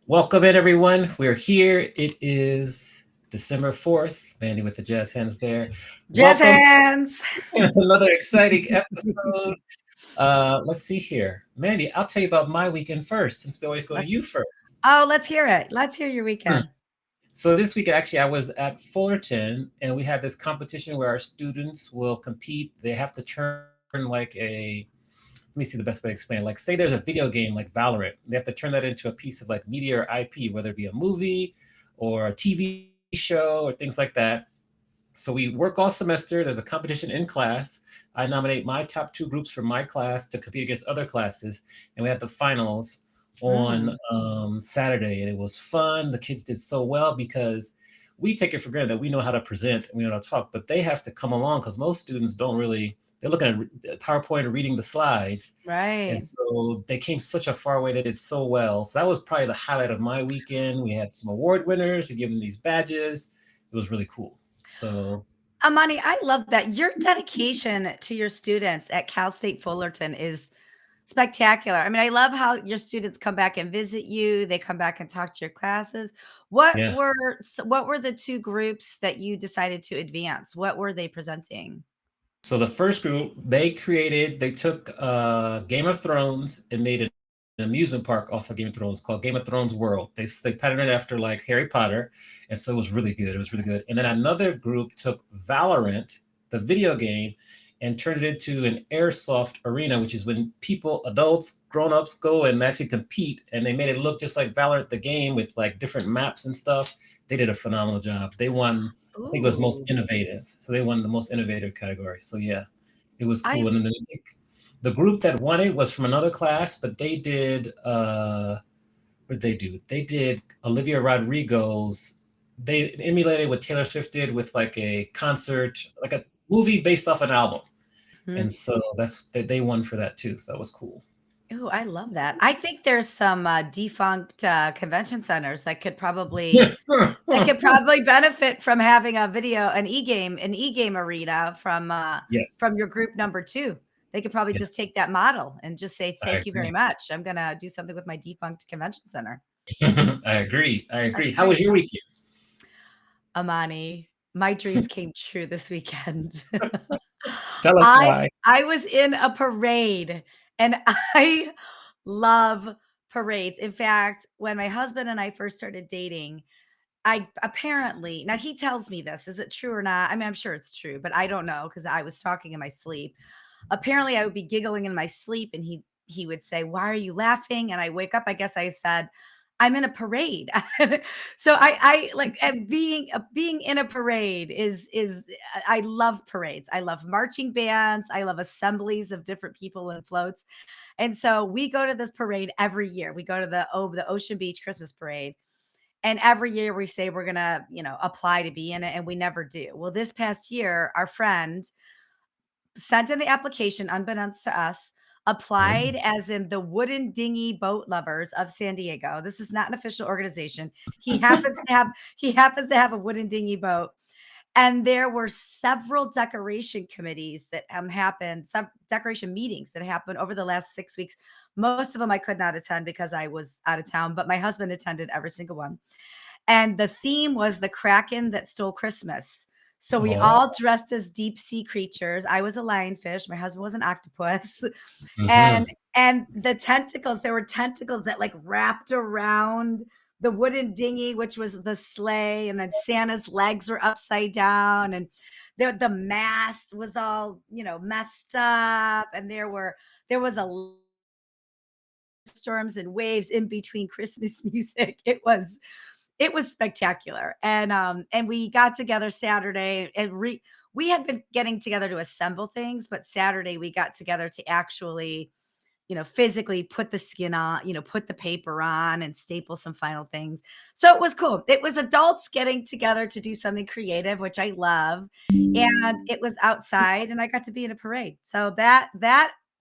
Welcome in, everyone. We're here. It is December 4th. Mandy with the jazz hands there. Jazz Welcome hands. to another exciting episode. Let's see here. Mandy, I'll tell you about my weekend first, since we always go to Let's you first. let's hear it. Let's hear your Hmm. weekend. So this week, actually, I was at Fullerton, and we had this competition where our students will compete. They have to turn let me see the best way to explain. Like, say there's a video game like Valorant, they have to turn that into a piece of like media or IP, whether it be a movie or a TV show or things like that. So we work all semester. There's a competition in class. I nominate my top two groups from my class to compete against other classes, and we had the finals on Mm. Saturday, and it was fun. The kids did so well because we take it for granted that we know how to present and we know how to talk, but they have to come along because most students don't really. They're looking at PowerPoint and reading the slides, and Right. so they came such a far way. They did so well. So that was probably the highlight of my weekend. We had some award winners. We gave them these badges. It was really cool. So Amani, I love that. Your dedication to your students at Cal State Fullerton is spectacular. I mean, I love how your students come back and visit you. They come back and talk to your classes. yeah. What were the two groups that you decided to advance? What were they presenting? So the first group they took Game of Thrones and made an amusement park off of Game of Thrones called Game of Thrones World. They patterned it after like Harry Potter, and so it was really good. It was really good. And then another group took Valorant, the video game, and turned it into an airsoft arena, which is when people, adults, grown-ups go and actually compete, and they made it look just like Valorant the game with like different maps and stuff. They did a phenomenal job. They won, I think it was most Ooh. innovative. So they won the most innovative category. So yeah, it was I cool. And then the group that won it was from another class, but they did what did they do? They did Olivia Rodrigo's. They emulated what Taylor Swift did with like a concert, like a movie based off an album. And mhm. so they won for that too. So that was cool. Ooh, I love that. I think there's some defunct convention centers that could probably benefit from having an e-game arena from Yes. your group number 2. They could probably just take Yes. that model and just say, I "Thank you very agree. much. I'm gonna do something with my defunct convention center." I agree. I agree. That's How was great. your weekend? Amani, my dreams came true this weekend. Tell us I why. I was in a parade, and I love parades. In fact, when my husband and I first started dating, I apparently now he tells me this, is it true or not? I mean, I'm sure it's true, but I don't know because I was talking in my sleep. Apparently, I would be giggling in my sleep, and he would say, "Why are you laughing?" And I wake up. I guess I said, "I'm in a parade." So I like and being in a parade is I love parades. I love marching bands. I love assemblies of different people and floats. And so we go to this parade every year. We go to the Ocean Beach Christmas Parade, and every year we say we're gonna, apply to be in it, and we never do. Well, this past year, our friend sent in the application unbeknownst to us, applied Mm. as in the Wooden Dinghy Boat Lovers of San Diego. This is not an official organization. He happens to have a wooden dinghy boat. And there were several decoration committees that happened, some decoration meetings that happened over the last 6 weeks. Most of them I could not attend because I was out of town, but my husband attended every single one. And the theme was the Kraken that stole Christmas. So we all Oh. dressed as deep sea creatures. I was a lionfish, my husband was an octopus. Hmm. And the tentacles, there were tentacles that like wrapped around the wooden dinghy, which was the sleigh, and then Santa's legs were upside down, and the mast was all, messed up, and there was a storms and waves in between Christmas music. It was spectacular. And we got together Saturday, and we had been getting together to assemble things, but Saturday we got together to actually, physically put the skin on, put the paper on and staple some final things. So it was cool. It was adults getting together to do something creative, which I love. And it was outside, and I got to be in a parade. So that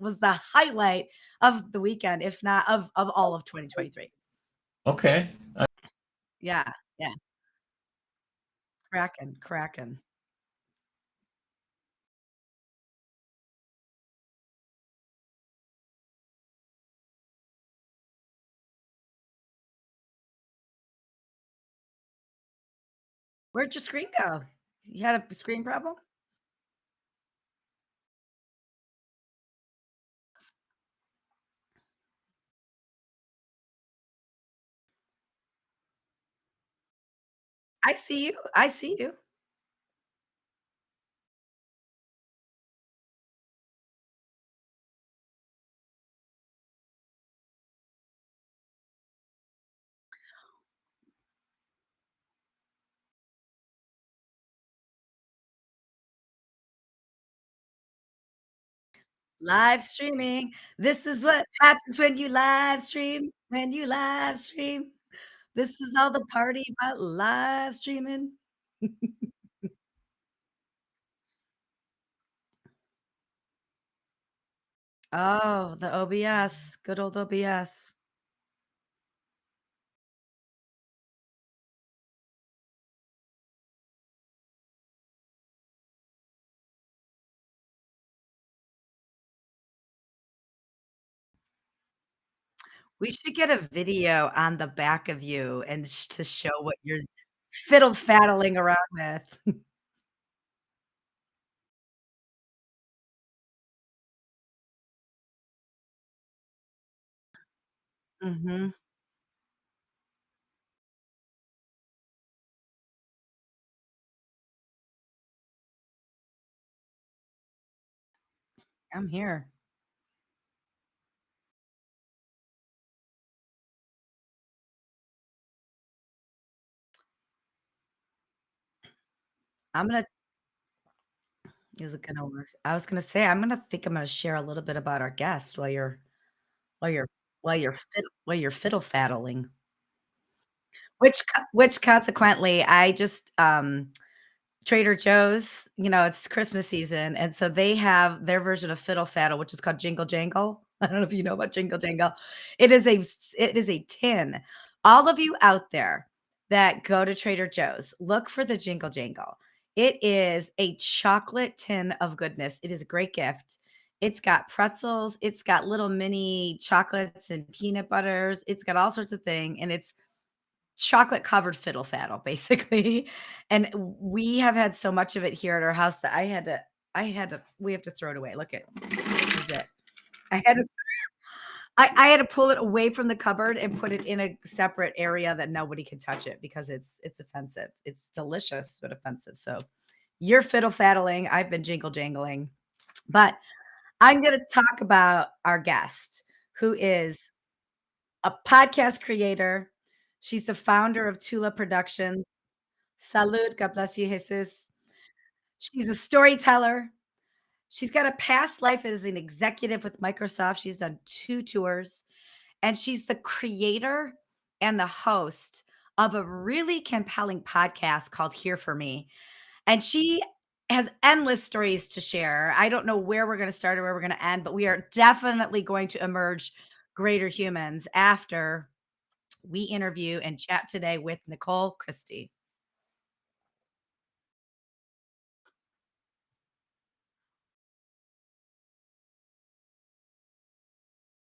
was the highlight of the weekend, if not of all of 2023. Okay. Yeah. Yeah. Kraken, Kraken. Where'd your screen go? You had a screen problem? I see you. I see you. Live streaming. This is what happens when you live stream, when you live stream. This is all the party about live streaming. Oh, the OBS, good old OBS. We should get a video on the back of you and to show what you're fiddle faddling around with. Mhm. I'm here. I'm gonna Is it gonna work? I was gonna say, I'm gonna share a little bit about our guest while you're while you're fiddle faddling. Which consequently, I just, Trader Joe's, it's Christmas season, and so they have their version of Fiddle Faddle, which is called Jingle Jangle. I don't know if you know about Jingle Jangle. It is a tin. All of you out there that go to Trader Joe's, look for the Jingle Jangle. It is a chocolate tin of goodness. It is a great gift. It's got pretzels, it's got little mini chocolates and peanut butters, it's got all sorts of thing, and it's chocolate covered fiddle faddle, basically, and we have had so much of it here at our house that we have to throw it away. Look at this is it. I had to I had to pull it away from the cupboard and put it in a separate area that nobody could touch it because it's offensive. It's delicious, but offensive, so you're fiddle faddling, I've been jingle jangling, but I'm gonna talk about our guest, who is a podcast creator. She's the founder of Tula Productions. Salud, God bless you, Jesus. She's a storyteller. She's got a past life as an executive with Microsoft. She's done 2 tours, and she's the creator and the host of a really compelling podcast called Here for Me, and she has endless stories to share. I don't know where we're gonna start or where we're gonna end, but we are definitely going to emerge greater humans after we interview and chat today with Nicole Christie.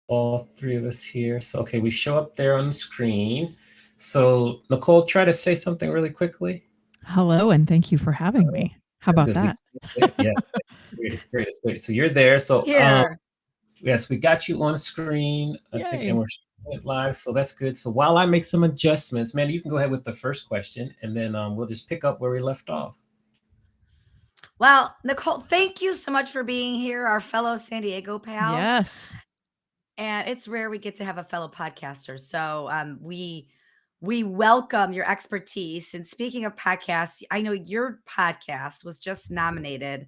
All three of us here. So, okay, we show up there on the screen. So, Nicole, try to say something really quickly. Hello, and thank you for having me. How about Good. We that? see it there. Yes, it's great. It's great. It's great. So you're there. So, Here. yes, we got you on screen. I think, and Yay. we're streaming it live. So that's good. So while I make some adjustments, man, you can go ahead with the first question, and then we'll just pick up where we left off. Well, Nicole, thank you so much for being here, our fellow San Diego pal. Yes. And it's rare we get to have a fellow podcaster. So we welcome your expertise. And speaking of podcasts, I know your podcast was just nominated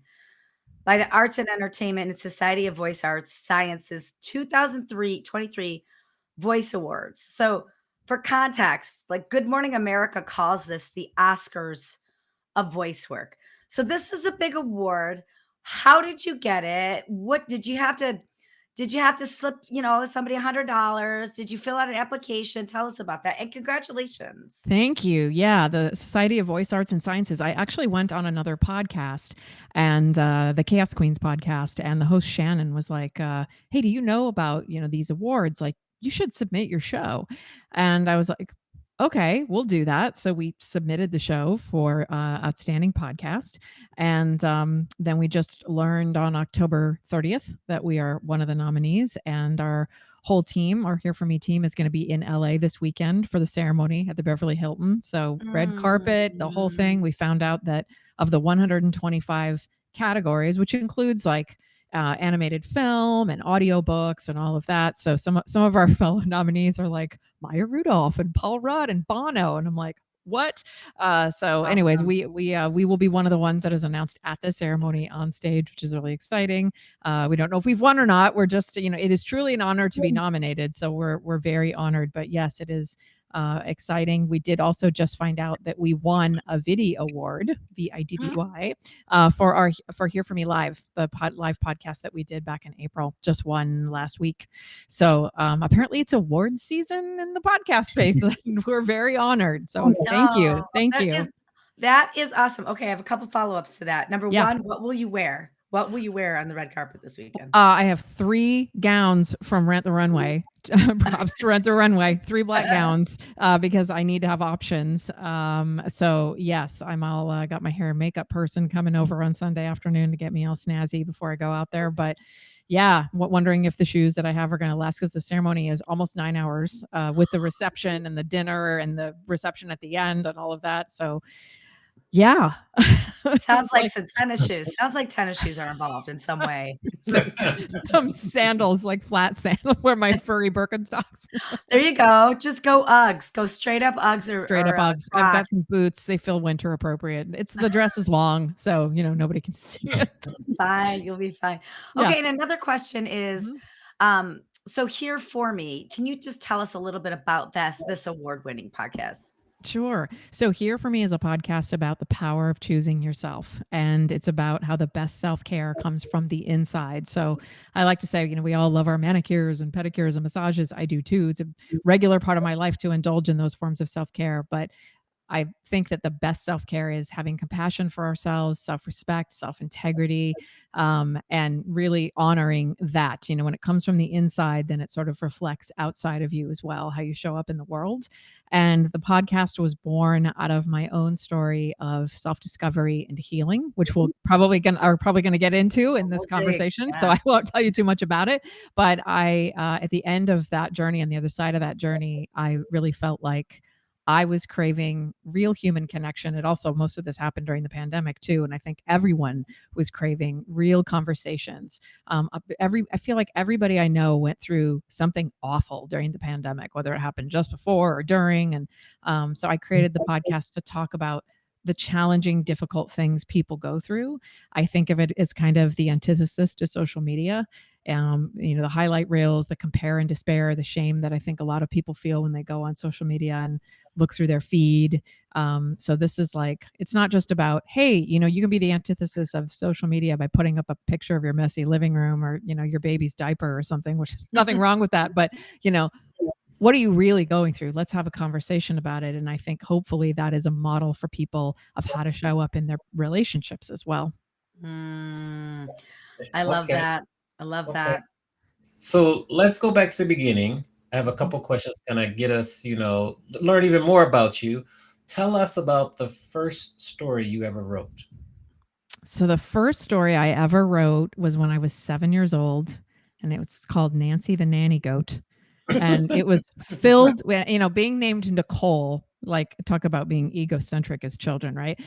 by the Arts and Entertainment and Society of Voice Arts Sciences 2023 Voice Awards. So for context, like Good Morning America calls this the Oscars of voice work. So this is a big award. How did you get it? What did you have to slip, somebody $100? Did you fill out an application? Tell us about that. And congratulations. Thank you. Yeah, the Society of Voice Arts and Sciences. I actually went on another podcast, and the Chaos Queens podcast, and the host Shannon was like, "Hey, do you know about these awards? Like, you should submit your show." And I was like, Okay, we'll do that. So we submitted the show for Outstanding Podcast. And then we just learned on October 30th that we are one of the nominees. And our whole team, our Here For Me team, is going to be in LA this weekend for the ceremony at the Beverly Hilton. So red carpet, the whole thing. We found out that of the 125 categories, which includes like animated film and audiobooks and all of that. So some of our fellow nominees are like Maya Rudolph and Paul Rudd and Bono, and I'm like, what? So, anyways, Awesome. we will be one of the ones that is announced at the ceremony on stage, which is really exciting. We don't know if we've won or not. We're just, it is truly an honor to be nominated. So we're very honored. But yes, it is exciting. We did also just find out that we won a VIDDY award, VIDDY, for Here For Me Live, the live podcast that we did back in April, just won last week. So apparently it's award season in the podcast space, and we're very honored. So thank you, thank you. That is awesome. Okay, I have a couple follow-ups to that. Number Yeah. one, what will you wear? What will you wear on the red carpet this weekend? I have 3 gowns from Rent the Runway. Props to Rent the Runway. 3 black gowns because I need to have options. So yes, I'm all got my hair and makeup person coming over on Sunday afternoon to get me all snazzy before I go out there. But yeah, wondering if the shoes that I have are going to last, because the ceremony is almost 9 hours with the reception and the dinner and the reception at the end and all of that. So yeah. Sounds like some tennis shoes. Sounds like tennis shoes are involved in some way. Some sandals, like flat sandals, wear my furry Birkenstocks. There you go. Just go Uggs. Go straight up Uggs or Straight up Uggs. I've got Crocs. some boots. They feel winter appropriate. The dress is long, so nobody can see it. Fine, you'll be fine. Yeah. Okay, and another question is, so Here For Me, can you just tell us a little bit about this award-winning podcast? Sure. So Here For Me is a podcast about the power of choosing yourself. And it's about how the best self-care comes from the inside. So I like to say, we all love our manicures and pedicures and massages. I do too. It's a regular part of my life to indulge in those forms of self-care. But I think that the best self-care is having compassion for ourselves, self-respect, self-integrity, and really honoring that. When it comes from the inside, then it sort of reflects outside of you as well, how you show up in the world. And the podcast was born out of my own story of self-discovery and healing, which we'll probably going to get into in this conversation. Yeah. So I won't tell you too much about it. But I, at the end of that journey, on the other side of that journey, I really felt like I was craving real human connection. It also, most of this happened during the pandemic too. And I think everyone was craving real conversations. I feel like everybody I know went through something awful during the pandemic, whether it happened just before or during. And so I created the podcast to talk about the challenging, difficult things people go through. I think of it as kind of the antithesis to social media. The highlight reels, the compare and despair, the shame that I think a lot of people feel when they go on social media and look through their feed. So this is like, it's not just about, hey, you can be the antithesis of social media by putting up a picture of your messy living room or, your baby's diaper or something, which is nothing wrong with that. But, what are you really going through? Let's have a conversation about it. And I think hopefully that is a model for people of how to show up in their relationships as well. I love that. I love that. So let's go back to the beginning. I have a couple questions to kind of get us, learn even more about you. Tell us about the first story you ever wrote. So the first story I ever wrote was when I was 7 years old, and it was called Nancy the Nanny Goat. And it was filled with, being named Nicole, like talk about being egocentric as children, right?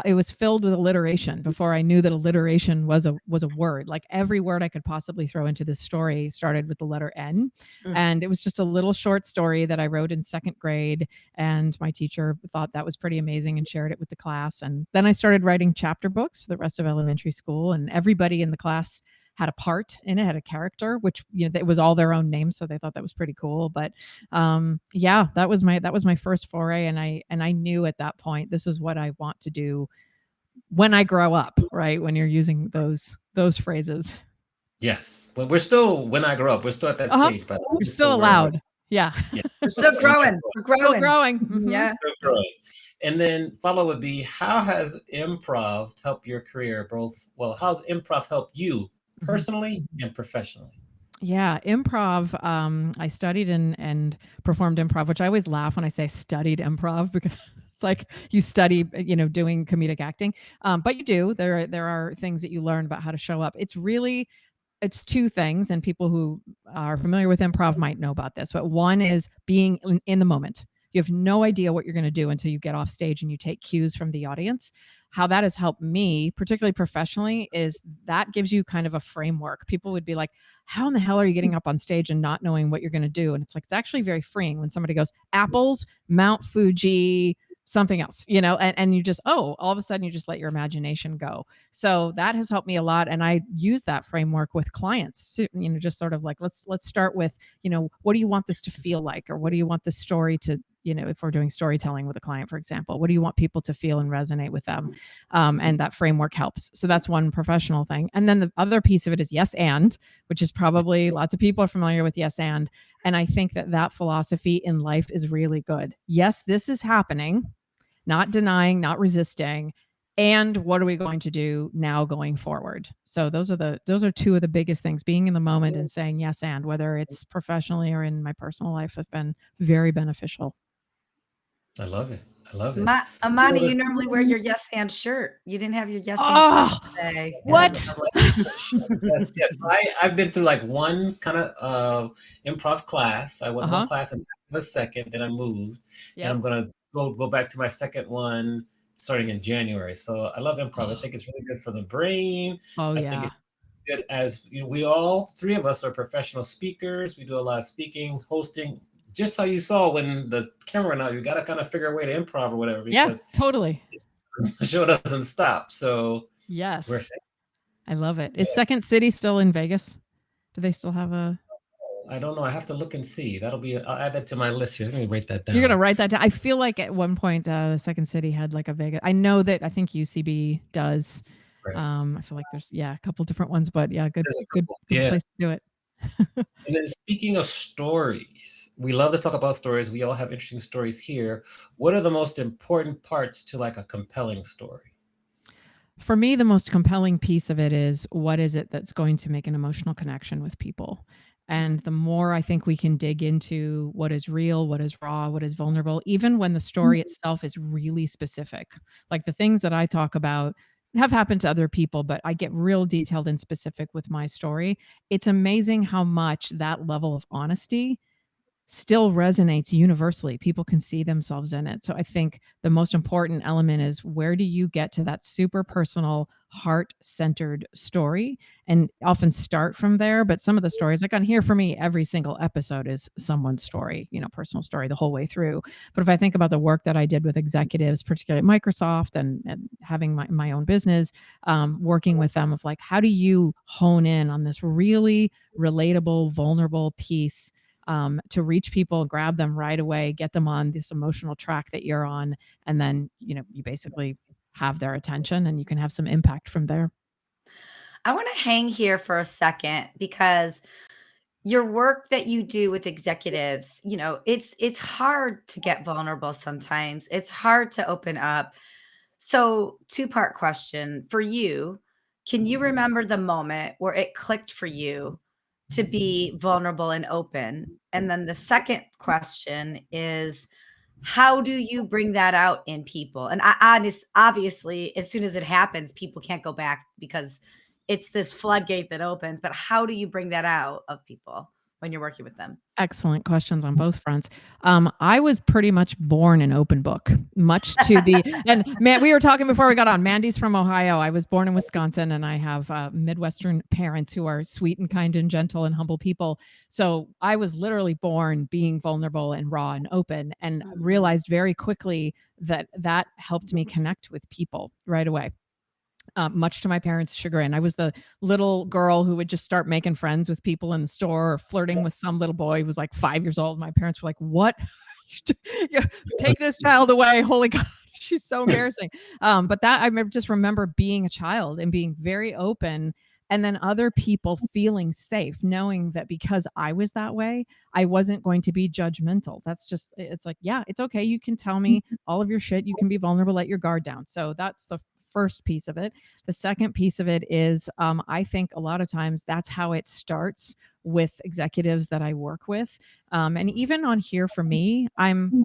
It was filled with alliteration before I knew that alliteration was a word. Like every word I could possibly throw into this story started with the letter N. And it was just a little short story that I wrote in 2nd grade. And my teacher thought that was pretty amazing and shared it with the class. And then I started writing chapter books for the rest of elementary school, and everybody in the class had a part in it, had a character, which it was all their own names, so they thought that was pretty cool. But yeah, that was my first foray, and I knew at that point this is what I want to do when I grow up. Right, when you're using those phrases. Yes, but we're still, when I grow up, we're still at that stage, but you're still allowed. Yeah, we're still growing. We're growing. Still growing. Mm-hmm. Yeah. Still growing. And then follow would be, how has improv helped your career? How's improv helped you personally and professionally? Yeah, improv. I studied and performed improv, which I always laugh when I say studied improv because it's like you study, doing comedic acting. But you do. There are things that you learn about how to show up. It's two things, and people who are familiar with improv might know about this. But one is being in the moment. You have no idea what you're going to do until you get off stage and you take cues from the audience. How that has helped me, particularly professionally, is that gives you kind of a framework. People would be like, how in the hell are you getting up on stage and not knowing what you're going to do? And it's like, it's actually very freeing when somebody goes, apples, Mount Fuji, something else, and you just, oh, all of a sudden you just let your imagination go. So that has helped me a lot. And I use that framework with clients, just sort of like, let's start with, what do you want this to feel like? Or what do you want the story to, if we're doing storytelling with a client, for example, what do you want people to feel and resonate with them? And that framework helps. So that's one professional thing. And then the other piece of it is yes, and, which is probably lots of people are familiar with yes, and. And I think that philosophy in life is really good. Yes, this is happening, not denying, not resisting. And what are we going to do now going forward? So those are two of the biggest things. Being in the moment and saying yes, and, whether it's professionally or in my personal life, have been very beneficial. I love it. I love it. Amani, you normally wear your yes and shirt. You didn't have your yes and shirt Oh, today. what? Yes, yes. I've been through like one kind of improv class. I went one class and a second, then I moved, and I'm gonna go back to my second one starting in January. So I love improv. I think it's really good for the brain. Oh, I think yeah. it's good as we all three of us are professional speakers. We do a lot of speaking, hosting. Just how you saw when the camera went out, you got to kind of figure a way to improv or whatever Yeah, because totally. the show doesn't stop. So we're Yes. I love it. Is Second City still in Vegas? Do they still have a? I don't know. I have to look and see. I'll add that to my list here. Let me write that down. You're gonna write that down. I feel like at one point, the Second City had like a Vegas. I know that I think UCB does. Right. I feel like there's a couple different ones, but yeah, good Yeah. place to do it. And then speaking of stories, we love to talk about stories. We all have interesting stories here. What are the most important parts to like a compelling story? For me, the most compelling piece of it is what is it that's going to make an emotional connection with people? And the more I think we can dig into what is real, what is raw, what is vulnerable, even when the story itself is really specific. Like the things that I talk about have happened to other people, but I get real detailed and specific with my story. It's amazing how much that level of honesty still resonates universally. People can see themselves in it. So I think the most important element is, where do you get to that super personal, heart-centered story, and often start from there. But some of the stories, like on here for me, every single episode is someone's story, personal story the whole way through. But if I think about the work that I did with executives, particularly at Microsoft, and having my own business, working with them, of like, how do you hone in on this really relatable, vulnerable piece, to reach people, grab them right away, get them on this emotional track that you're on, and then you basically have their attention, and you can have some impact from there. I want to hang here for a second because your work that you do with executives, it's hard to get vulnerable sometimes. It's hard to open up. So, two-part question for you. Can you remember the moment where it clicked for you to be vulnerable and open? And then the second question is, how do you bring that out in people? And obviously, as soon as it happens, people can't go back because it's this floodgate that opens. But how do you bring that out of people when you're working with them? Excellent questions on both fronts. I was pretty much born an open book, much to the and man, we were talking before we got on. Mandy's from Ohio. I was born in Wisconsin, and I have Midwestern parents who are sweet and kind and gentle and humble people. So I was literally born being vulnerable and raw and open, and realized very quickly that helped me connect with people right away. Much to my parents' chagrin. I was the little girl who would just start making friends with people in the store, or flirting with some little boy who was like 5 years old. My parents were like, "What? Take this child away! Holy God, she's so embarrassing." But that just remember being a child and being very open, and then other people feeling safe, knowing that because I was that way, I wasn't going to be judgmental. That's just, it's like, yeah, it's okay. You can tell me all of your shit. You can be vulnerable, let your guard down. So that's the first piece of it. The second piece of it is, I think a lot of times that's how it starts with executives that I work with. And even on here for me, I'm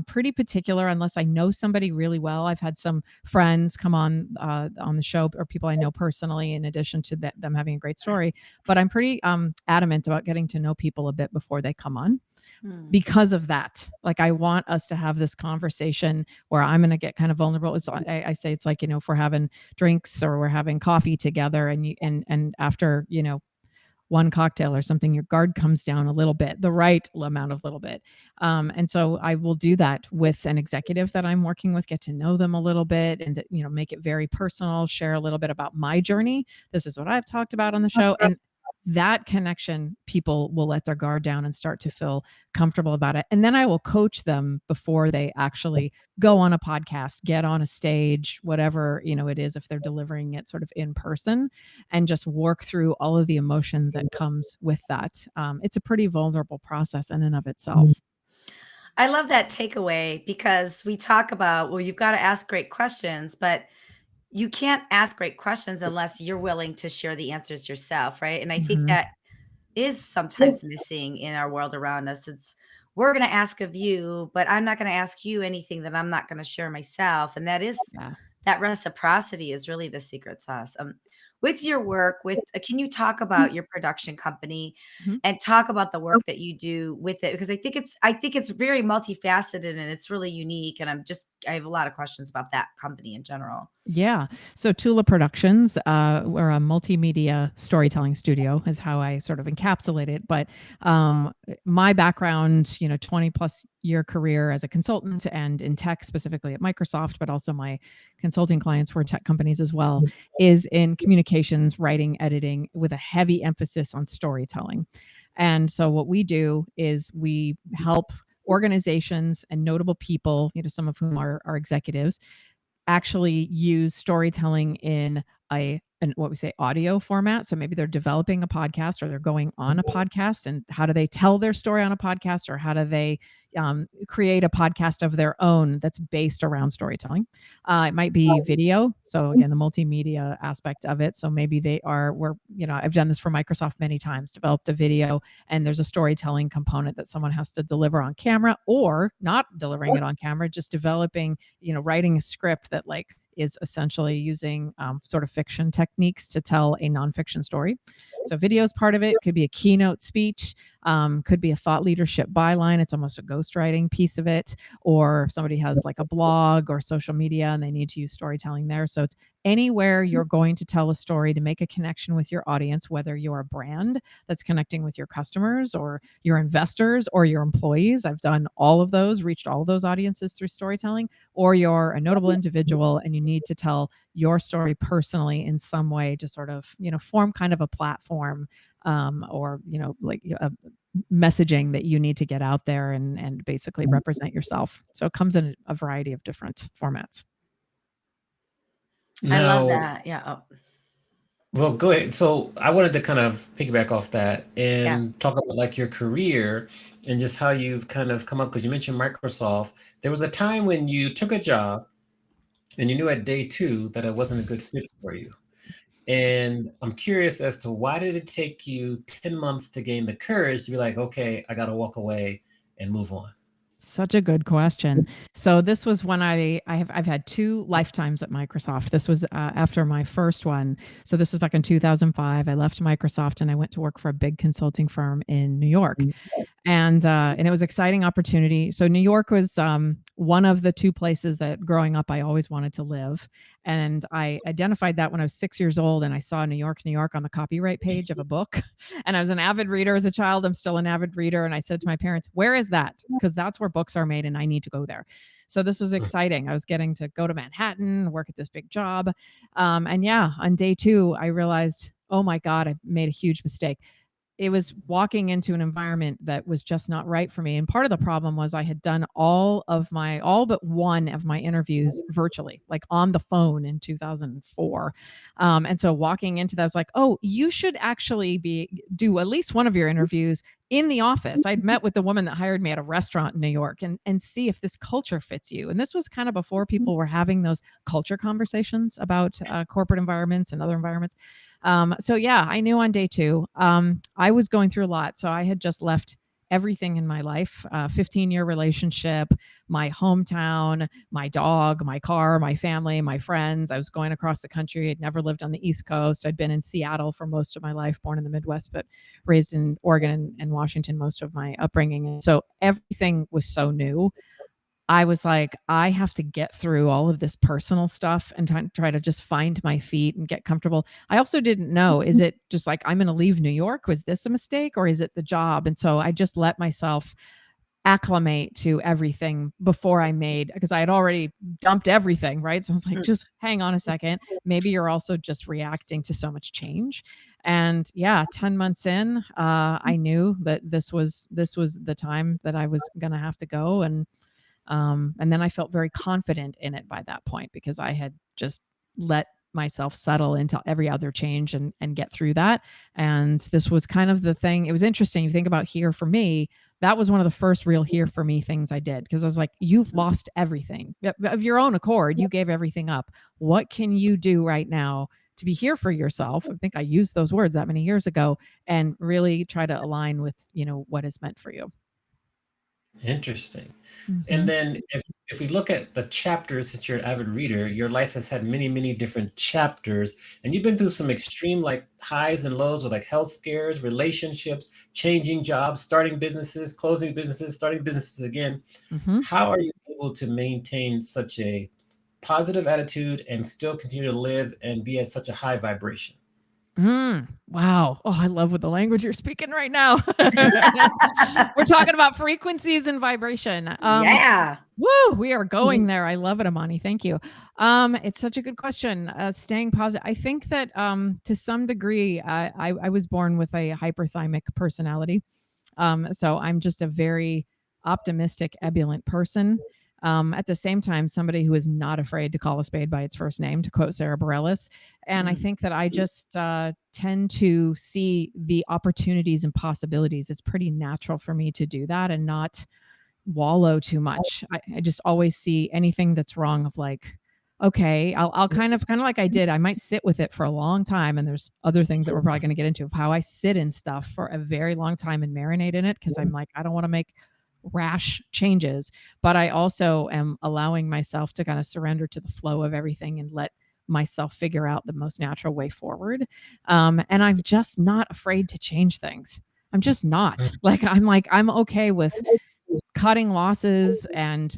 pretty particular unless I know somebody really well. I've had some friends come on the show, or people I know personally, in addition to them having a great story. But I'm pretty adamant about getting to know people a bit before they come on, because of that. Like, I want us to have this conversation where I'm going to get kind of vulnerable. I say it's like, if we're having drinks or we're having coffee together, and after, one cocktail or something, your guard comes down a little bit, the right amount of little bit. And so I will do that with an executive that I'm working with, get to know them a little bit, and, make it very personal, share a little bit about my journey. This is what I've talked about on the show. And that connection, people will let their guard down and start to feel comfortable about it. And then I will coach them before they actually go on a podcast, get on a stage, whatever, it is, if they're delivering it sort of in person, and just work through all of the emotion that comes with that. It's a pretty vulnerable process in and of itself. I love that takeaway, because we talk about, well, you've got to ask great questions, but you can't ask great questions unless you're willing to share the answers yourself, right? And I think Mhm. that is sometimes missing in our world around us. It's, we're going to ask of you, but I'm not going to ask you anything that I'm not going to share myself. And Yeah. that reciprocity is really the secret sauce. With your work, can you talk about your production company Mhm. and talk about the work that you do with it? Because I think it's very multifaceted and it's really unique. And I have a lot of questions about that company in general. Yeah. So Tula Productions, we're a multimedia storytelling studio, is how I sort of encapsulate it. But my background, 20 plus year career as a consultant and in tech, specifically at Microsoft, but also my consulting clients were tech companies as well, is in communications, writing, editing, with a heavy emphasis on storytelling. And so what we do is we help organizations and notable people, some of whom are executives, actually use storytelling in what we say audio format. So maybe they're developing a podcast, or they're going on a podcast, and how do they tell their story on a podcast, or how do they create a podcast of their own that's based around storytelling? It might be video. So again, the multimedia aspect of it. So maybe I've done this for Microsoft many times, developed a video, and there's a storytelling component that someone has to deliver on camera, or not delivering it on camera, just developing, writing a script that is essentially using sort of fiction techniques to tell a nonfiction story. So video is part of it. Could be a keynote speech, could be a thought leadership byline. It's almost a ghostwriting piece of it. Or if somebody has like a blog or social media and they need to use storytelling there. So it's anywhere you're going to tell a story to make a connection with your audience, whether you're a brand that's connecting with your customers, or your investors, or your employees. I've done all of those, reached all of those audiences through storytelling. Or you're a notable individual and you need to tell your story personally in some way to sort of, form kind of a platform, or, a messaging that you need to get out there and basically represent yourself. So it comes in a variety of different formats. I love Now, that. Yeah. Oh, well, go ahead. So I wanted to kind of piggyback off that yeah. and talk about like your career and just how you've kind of come up, because you mentioned Microsoft. There was a time when you took a job and you knew at day 2 that it wasn't a good fit for you. And I'm curious as to, why did it take you 10 months to gain the courage to be like, okay, I got to walk away and move on? Such a good question. So this was when I've had 2 lifetimes at Microsoft. This was after my first one. So this was back in 2005. I left Microsoft and I went to work for a big consulting firm in New York. And it was an exciting opportunity. So New York was one of the 2 places that growing up I always wanted to live, and I identified that when I was 6 years old, and I saw New York, New York on the copyright page of a book. And I was an avid reader as a child. I'm still an avid reader, and I said to my parents, "Where is that? Because that's where books are made, and I need to go there." So this was exciting. I was getting to go to Manhattan, work at this big job, and yeah, on day 2, I realized, oh my God, I made a huge mistake. It was walking into an environment that was just not right for me. And part of the problem was I had done all but one of my interviews virtually, like on the phone in 2004. And so walking into that, I was like, oh, you should actually do at least one of your interviews in the office. I'd met with the woman that hired me at a restaurant in New York, and see if this culture fits you. And this was kind of before people were having those culture conversations about corporate environments and other environments. So yeah, I knew on day two, I was going through a lot. So I had just left everything in my life, 15-year relationship, my hometown, my dog, my car, my family, my friends. I was going across the country. I'd never lived on the East Coast. I'd been in Seattle for most of my life, born in the Midwest, but raised in Oregon and Washington most of my upbringing. And so everything was so new. I was like, I have to get through all of this personal stuff and try to just find my feet and get comfortable. I also didn't know, is it just like I'm going to leave New York? Was this a mistake or is it the job? And so I just let myself acclimate to everything before I made, because I had already dumped everything, right? So I was like, just hang on a second. Maybe you're also just reacting to so much change. And yeah, 10 months in, I knew that this was the time that I was going to have to go. And then I felt very confident in it by that point because I had just let myself settle into every other change and get through that. And this was kind of the thing. It was interesting. You think about here for me, that was one of the first real here for me things I did because I was like, you've lost everything of your own accord. You gave everything up. What can you do right now to be here for yourself? I think I used those words that many years ago and really try to align with, what is meant for you. Interesting. And Mhm. then if we look at the chapters, since you're an avid reader, your life has had many, many different chapters, and you've been through some extreme like highs and lows with like health scares, relationships, changing jobs, starting businesses, closing businesses, starting businesses again. Mhm. How are you able to maintain such a positive attitude and still continue to live and be at such a high vibration? Wow. Oh, I love what the language you're speaking right now. We're talking about frequencies and vibration. Yeah. Woo, we are going there. I love it, Amani. Thank you. It's such a good question. Staying positive. I think that to some degree, I was born with a hyperthymic personality. So I'm just a very optimistic, ebullient person. At the same time, somebody who is not afraid to call a spade by its first name, to quote Sarah Bareilles. And I Mm. think that I just tend to see the opportunities and possibilities. It's pretty natural for me to do that and not wallow too much. I just always see anything that's wrong of like, okay, I'll kind of like I did. I might sit with it for a long time. And there's other things that we're probably going to get into of how I sit in stuff for a very long time and marinate in it because I'm like, I don't want to make rash changes. But I also am allowing myself to kind of surrender to the flow of everything and let myself figure out the most natural way forward. And I'm just not afraid to change things. I'm just not. I'm okay with cutting losses and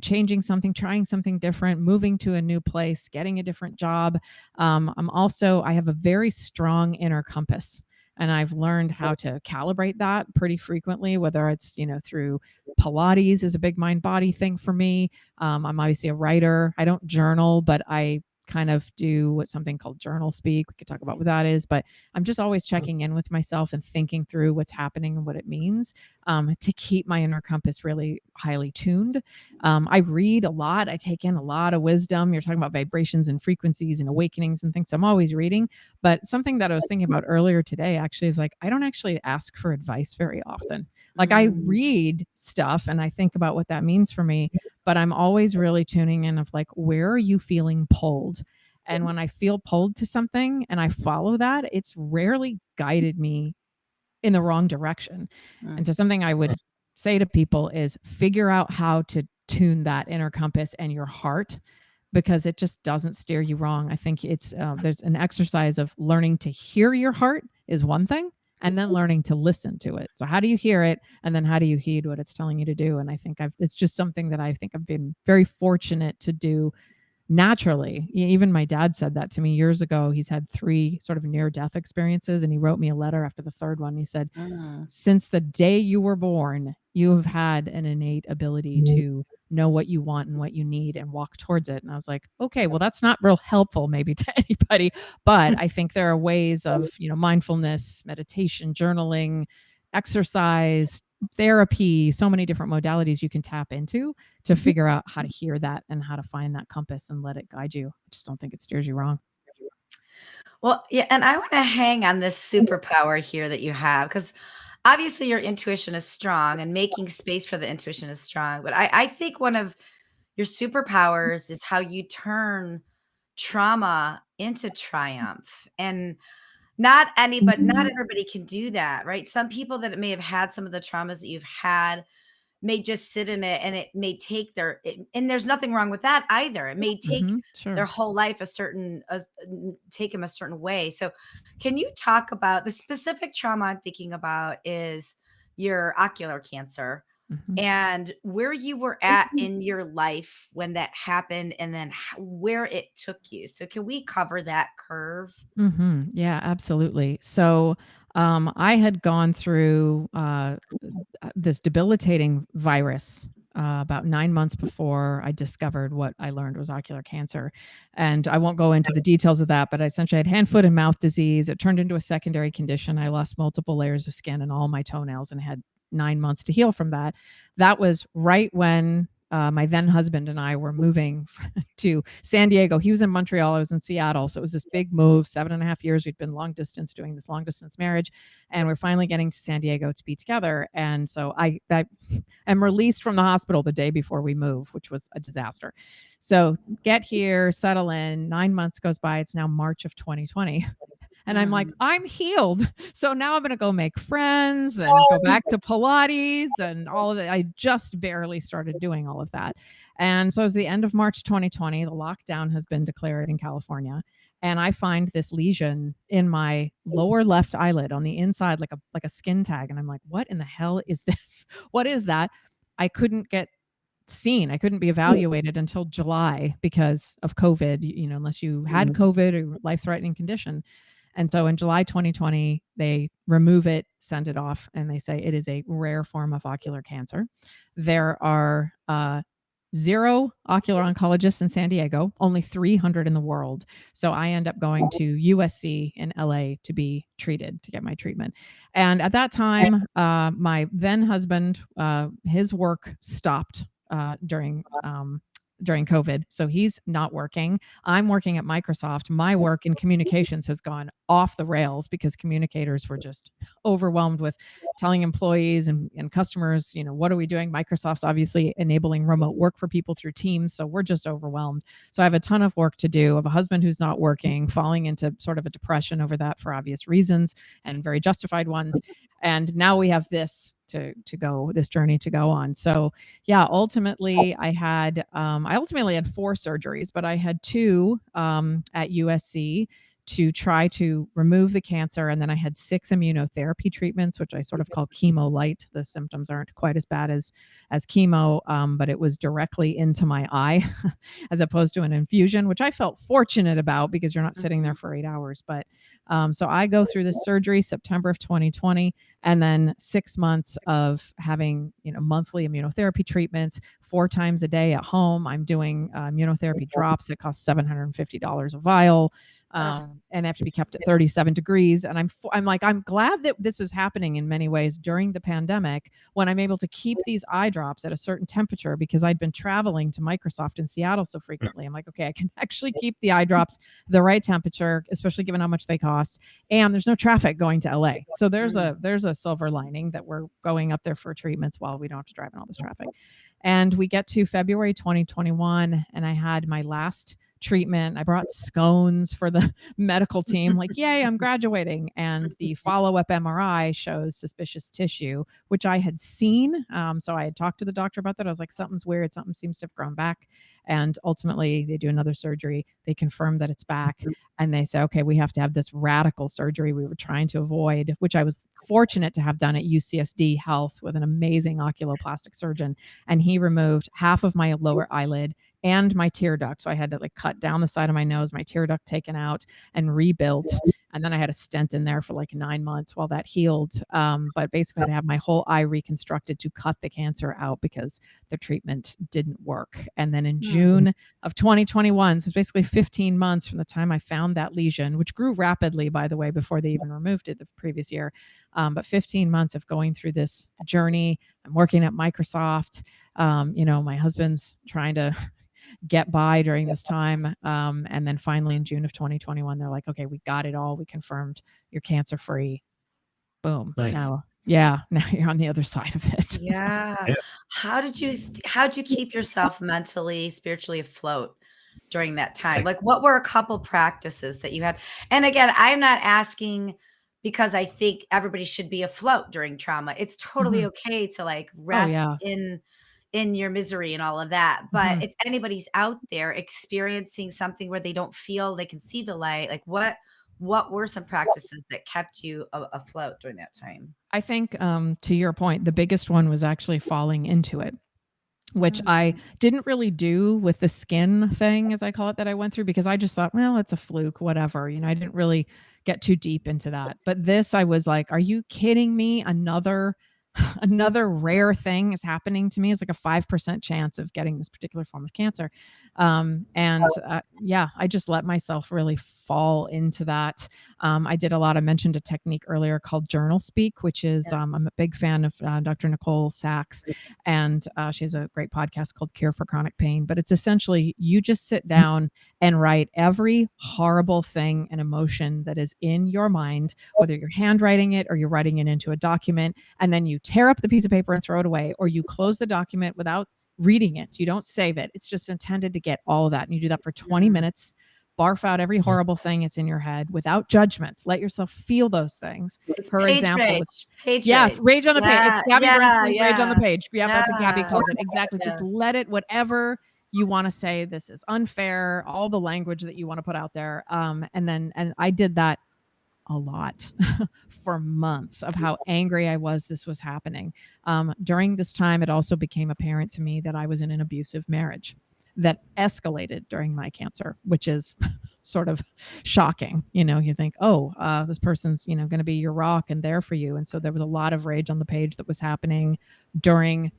changing something, trying something different, moving to a new place, getting a different job. I have a very strong inner compass, and I've learned how to calibrate that pretty frequently, whether it's through Pilates is a big mind body thing for me. I'm obviously a writer. I don't journal, but I kind of do what something called journal speak. We could talk about what that is, but I'm just always checking in with myself and thinking through what's happening and what it means, to keep my inner compass really highly tuned. I read a lot. I take in a lot of wisdom. You're talking about vibrations and frequencies and awakenings and things. So I'm always reading. But something that I was thinking about earlier today actually is like, I don't actually ask for advice very often. Like I Mm. read stuff and I think about what that means for me, but I'm always really tuning in of like, where are you feeling pulled? And when I feel pulled to something and I follow that, it's rarely guided me in the wrong direction. Mm. And so something I would say to people is figure out how to tune that inner compass and your heart because it just doesn't steer you wrong. I think it's there's an exercise of learning to hear your heart is one thing and then learning to listen to it. So how do you hear it and then how do you heed what it's telling you to do? And I think it's just something that I think I've been very fortunate to do naturally. Even my dad said that to me years ago. He's had 3 sort of near death experiences and he wrote me a letter after the third one. He said, Mm. "Since the day you were born, you have had an innate ability to know what you want and what you need and walk towards it." And I was like, "Okay, well that's not real helpful maybe to anybody, but I think there are ways of, mindfulness, meditation, journaling, exercise, therapy, so many different modalities you can tap into to figure out how to hear that and how to find that compass and let it guide you. I just don't think it steers you wrong." Well, yeah, and I want to hang on this superpower here that you have because obviously your intuition is strong and making space for the intuition is strong. But I think one of your superpowers is how you turn trauma into triumph. And not anybody, not Mhm. everybody can do that, right? Some people that may have had some of the traumas that you've had may just sit in it, and it may take and there's nothing wrong with that either. It may take Mhm. their Sure. whole life take them a certain way. So can you talk about the specific trauma I'm thinking about is your ocular cancer Mhm. and where you were at in your life when that happened, and then where it took you. So can we cover that curve? Yeah, absolutely. So, I had gone through this debilitating virus about 9 months before I discovered what I learned was ocular cancer. And I won't go into the details of that, but I essentially had hand, foot, and mouth disease. It turned into a secondary condition. I lost multiple layers of skin and all my toenails and had 9 months to heal from that. That was right when my then husband and I were moving to San Diego. He was in Montreal. I was in Seattle. So it was this big move, 7.5 years. We'd been long distance doing this long distance marriage. And we're finally getting to San Diego to be together. And so I am released from the hospital the day before we move, which was a disaster. So get here, settle in. 9 months goes by. It's now March of 2020. And I'm like, Mm. I'm healed. So now I'm going to go make friends and go back to Pilates and all of it. I just barely started doing all of that. And so it was the end of March 2020. The lockdown has been declared in California. And I find this lesion in my lower left eyelid on the inside, like a skin tag. And I'm like, what in the hell is this? What is that? I couldn't get seen. I couldn't be evaluated until July because of COVID, unless you had COVID or life-threatening condition. And so in July 2020, they remove it, send it off, and they say it is a rare form of ocular cancer. There are 0 ocular oncologists in San Diego, only 300 in the world. So I end up going to USC in LA to be treated, to get my treatment. And at that time, my then husband, his work stopped during COVID. So he's not working. I'm working at Microsoft. My work in communications has gone off the rails because communicators were just overwhelmed with telling employees and customers, what are we doing? Microsoft's obviously enabling remote work for people through Teams. So we're just overwhelmed. So I have a ton of work to do. I have a husband who's not working, falling into sort of a depression over that for obvious reasons and very justified ones. And now we have this this journey to go on. So yeah, ultimately I ultimately had 4 surgeries, but I had 2 at USC to try to remove the cancer, and then I had 6 immunotherapy treatments, which I sort of call chemo light. The symptoms aren't quite as bad as chemo, but it was directly into my eye as opposed to an infusion, which I felt fortunate about because you're not sitting there for 8 hours. But so I go through this surgery September of 2020, and then 6 months of having monthly immunotherapy treatments 4 times a day at home. I'm doing immunotherapy drops that cost $750 a vial, Ugh. and they have to be kept at 37 degrees. And I'm like, I'm glad that this is happening in many ways during the pandemic when I'm able to keep these eye drops at a certain temperature, because I'd been traveling to Microsoft in Seattle so frequently. I'm like, okay, I can actually keep the eye drops the right temperature, especially given how much they cost, and there's no traffic going to LA. So there's a silver lining that we're going up there for treatments while we don't have to drive in all this traffic. And we get to February 2021, and I had my last treatment. I brought scones for the medical team, like, yay, I'm graduating. And the follow up MRI shows suspicious tissue, which I had seen. So I had talked to the doctor about that. I was like, something's weird. Something seems to have grown back. And ultimately, they do another surgery. They confirm that it's back. And they say, okay, we have to have this radical surgery we were trying to avoid, which I was fortunate to have done at UCSD Health with an amazing oculoplastic surgeon. And he removed half of my lower eyelid and my tear duct. So I had to cut down the side of my nose, my tear duct taken out and rebuilt. And then I had a stent in there for 9 months while that healed. But basically, I had to have my whole eye reconstructed to cut the cancer out because the treatment didn't work. And then in June of 2021, so it's basically 15 months from the time I found that lesion, which grew rapidly, by the way, before they even removed it the previous year. But 15 months of going through this journey. I'm working at Microsoft. My husband's trying to get by during this time. And then finally in June of 2021, they're like, okay, we got it all. We confirmed you're cancer free. Boom. Nice. Now you're on the other side of it. Yeah. Yeah. How'd you keep yourself mentally, spiritually afloat during that time? Like, what were a couple practices that you had? And again, I'm not asking because I think everybody should be afloat during trauma. It's totally Mhm. okay to like Oh, rest yeah. in your misery and all of that. But Mhm. if anybody's out there experiencing something where they don't feel they can see the light, like what were some practices that kept you afloat during that time? I think, to your point, the biggest one was actually falling into it, which I Mm. didn't really do with the skin thing, as I call it, that I went through because I just thought, well, it's a fluke, whatever. I didn't really get too deep into that. But this, I was like, are you kidding me? Another rare thing is happening to me. It's like a 5% chance of getting this particular form of cancer. Yeah, I just let myself really fall into that. I did a lot. I mentioned a technique earlier called journal speak, which is, Yeah. I'm a big fan of Dr. Nicole Sachs, and she has a great podcast called Cure for Chronic Pain. But it's essentially you just sit down and write every horrible thing and emotion that is in your mind, whether you're handwriting it or you're writing it into a document, and then you tear up the piece of paper and throw it away, or you close the document without reading it. You don't save it. It's just intended to get all of that. And you do that for 20 Mm. minutes, barf out every horrible thing that's in your head without judgment. Let yourself feel those things. It's Her page example rage. was, Page yes, rage. rage on the page. It's Yeah, Gabby yeah, Bernstein's Rage on the yeah. Page. Yeah, that's what Gabby Yeah. calls it. Exactly. Just Yeah. let it, whatever you want to say, this is unfair, all the language that you want to put out there. And I did that a lot for months of how angry I was this was happening. During this time, it also became apparent to me that I was in an abusive marriage that escalated during my cancer, which is sort of shocking. You think, oh, this person's, going to be your rock and there for you. And so there was a lot of rage on the page that was happening during,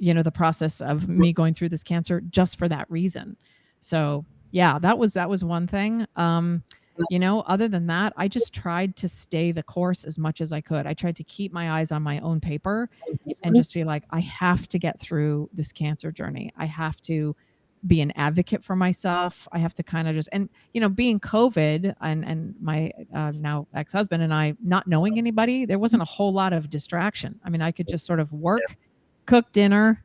the process of me going through this cancer just for that reason. So yeah, that was one thing. Other than that, I just tried to stay the course as much as I could. I tried to keep my eyes on my own paper and just be like, I have to get through this cancer journey. I have to be an advocate for myself. I have to kind of just, and being COVID and my now ex-husband and I not knowing anybody, there wasn't a whole lot of distraction. I mean, I could just sort of work, cook dinner,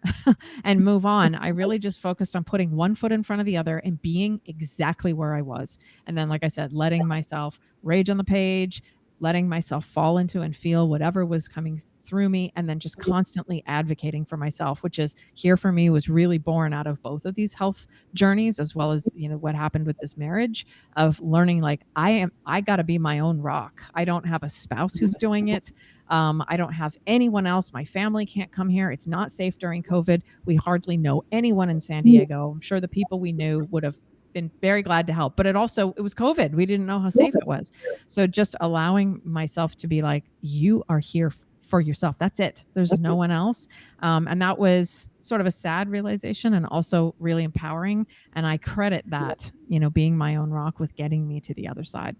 and move on. I really just focused on putting one foot in front of the other and being exactly where I was. And then, like I said, letting myself rage on the page, letting myself fall into and feel whatever was coming through me, and then just constantly advocating for myself, which is here for me was really born out of both of these health journeys, as well as what happened with this marriage, of learning like I got to be my own rock. I don't have a spouse who's doing it. I don't have anyone else. My family can't come here. It's not safe during COVID. We hardly know anyone in San Diego. I'm sure the people we knew would have been very glad to help, but it was COVID. We didn't know how safe it was. So just allowing myself to be like, you are here for yourself. That's it. There's no one else. And that was sort of a sad realization and also really empowering. And I credit that, being my own rock with getting me to the other side.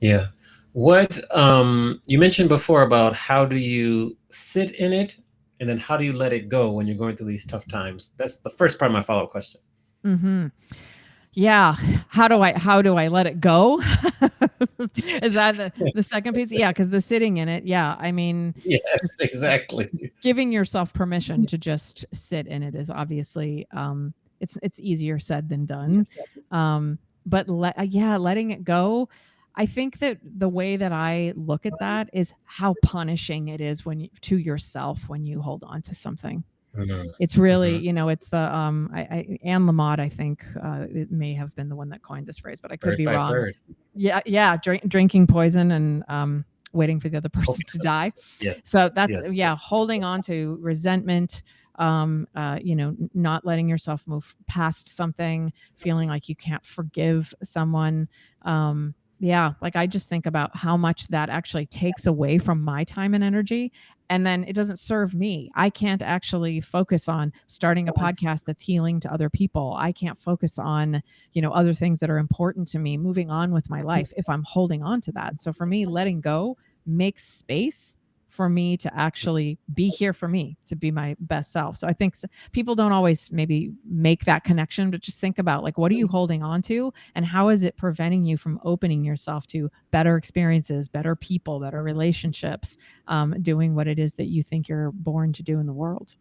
Yeah. What you mentioned before about how do you sit in it and then how do you let it go when you're going through these tough times? That's the first part of my follow-up question. Mm-hmm. Yeah. How do I let it go? Is that the second piece? Yeah, because the sitting in it, yeah. I mean, Yes, exactly. giving yourself permission to just sit in it is obviously it's easier said than done. But letting it go. I think that the way that I look at that is how punishing it is to yourself when you hold on to something. Mhm, It's really, mhm. it's the Anne Lamott, I think, it may have been the one that coined this phrase, but I could Bird be by wrong. bird. Yeah, drinking poison and waiting for the other person Hoping to so. die. Yes, So that's yes. holding on to resentment, not letting yourself move past something, feeling like you can't forgive someone. Yeah, like I just think about how much that actually takes away from my time and energy. And then it doesn't serve me. I can't actually focus on starting a podcast that's healing to other people. I can't focus on, other things that are important to me, moving on with my life if I'm holding on to that. So for me, letting go makes space for me to actually be here for me, to be my best self. So I think people don't always maybe make that connection, but just think about like, what are you holding on to and how is it preventing you from opening yourself to better experiences, better people, better relationships, doing what it is that you think you're born to do in the world.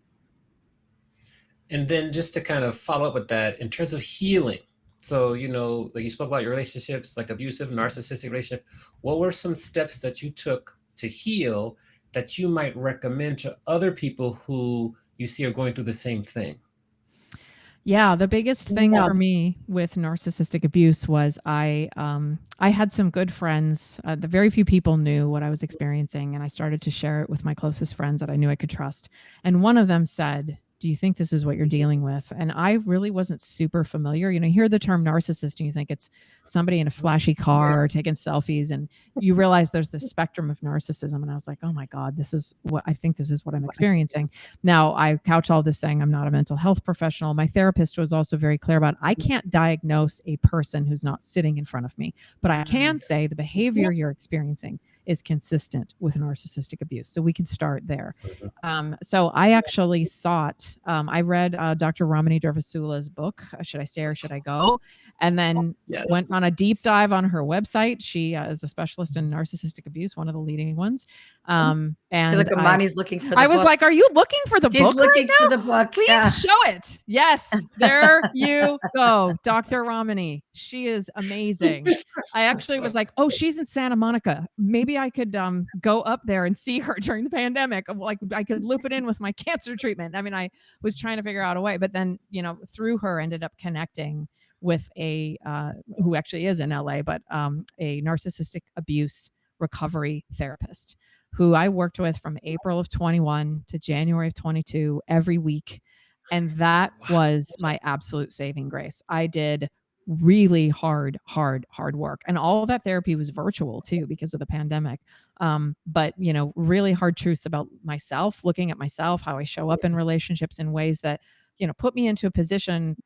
And then just to kind of follow up with that, in terms of healing, so like you spoke about your relationships, like abusive, narcissistic relationship. What were some steps that you took to heal that you might recommend to other people who you see are going through the same thing? Yeah, the biggest thing for me with narcissistic abuse was I had some good friends. The very few people knew what I was experiencing, and I started to share it with my closest friends that I knew I could trust. And one of them said, "Do you think this is what you're dealing with?" And I really wasn't super familiar. You hear the term narcissist and you think it's somebody in a flashy car taking selfies, and you realize there's this spectrum of narcissism. And I was like, "Oh my God, this is what I'm experiencing." Now, I couch all this saying I'm not a mental health professional. My therapist was also very clear about I can't diagnose a person who's not sitting in front of me, but I can say the behavior you're experiencing is consistent with narcissistic abuse. So we can start there. So I actually I read Dr. Ramani Durvasula's book, Should I Stay or Should I Go? And then went on a deep dive on her website. She is a specialist in narcissistic abuse, one of the leading ones. And I feel like Amani's looking for the book. I was like, are you looking for the He's book looking right for now? the book. Please Yeah. show it. Yes, there you go. Dr. Ramani. She is amazing. I actually was like, oh, she's in Santa Monica. Maybe I could go up there and see her during the pandemic. Like I could loop it in with my cancer treatment. I mean, I was trying to figure out a way, but then, through her ended up connecting with a who actually is in LA, but a narcissistic abuse recovery therapist who I worked with from April of 21 to January of 22 every week. And that was my absolute saving grace. I did really hard work. And all of that therapy was virtual too because of the pandemic. But really hard truths about myself, looking at myself, how I show up in relationships in ways that, put me into a position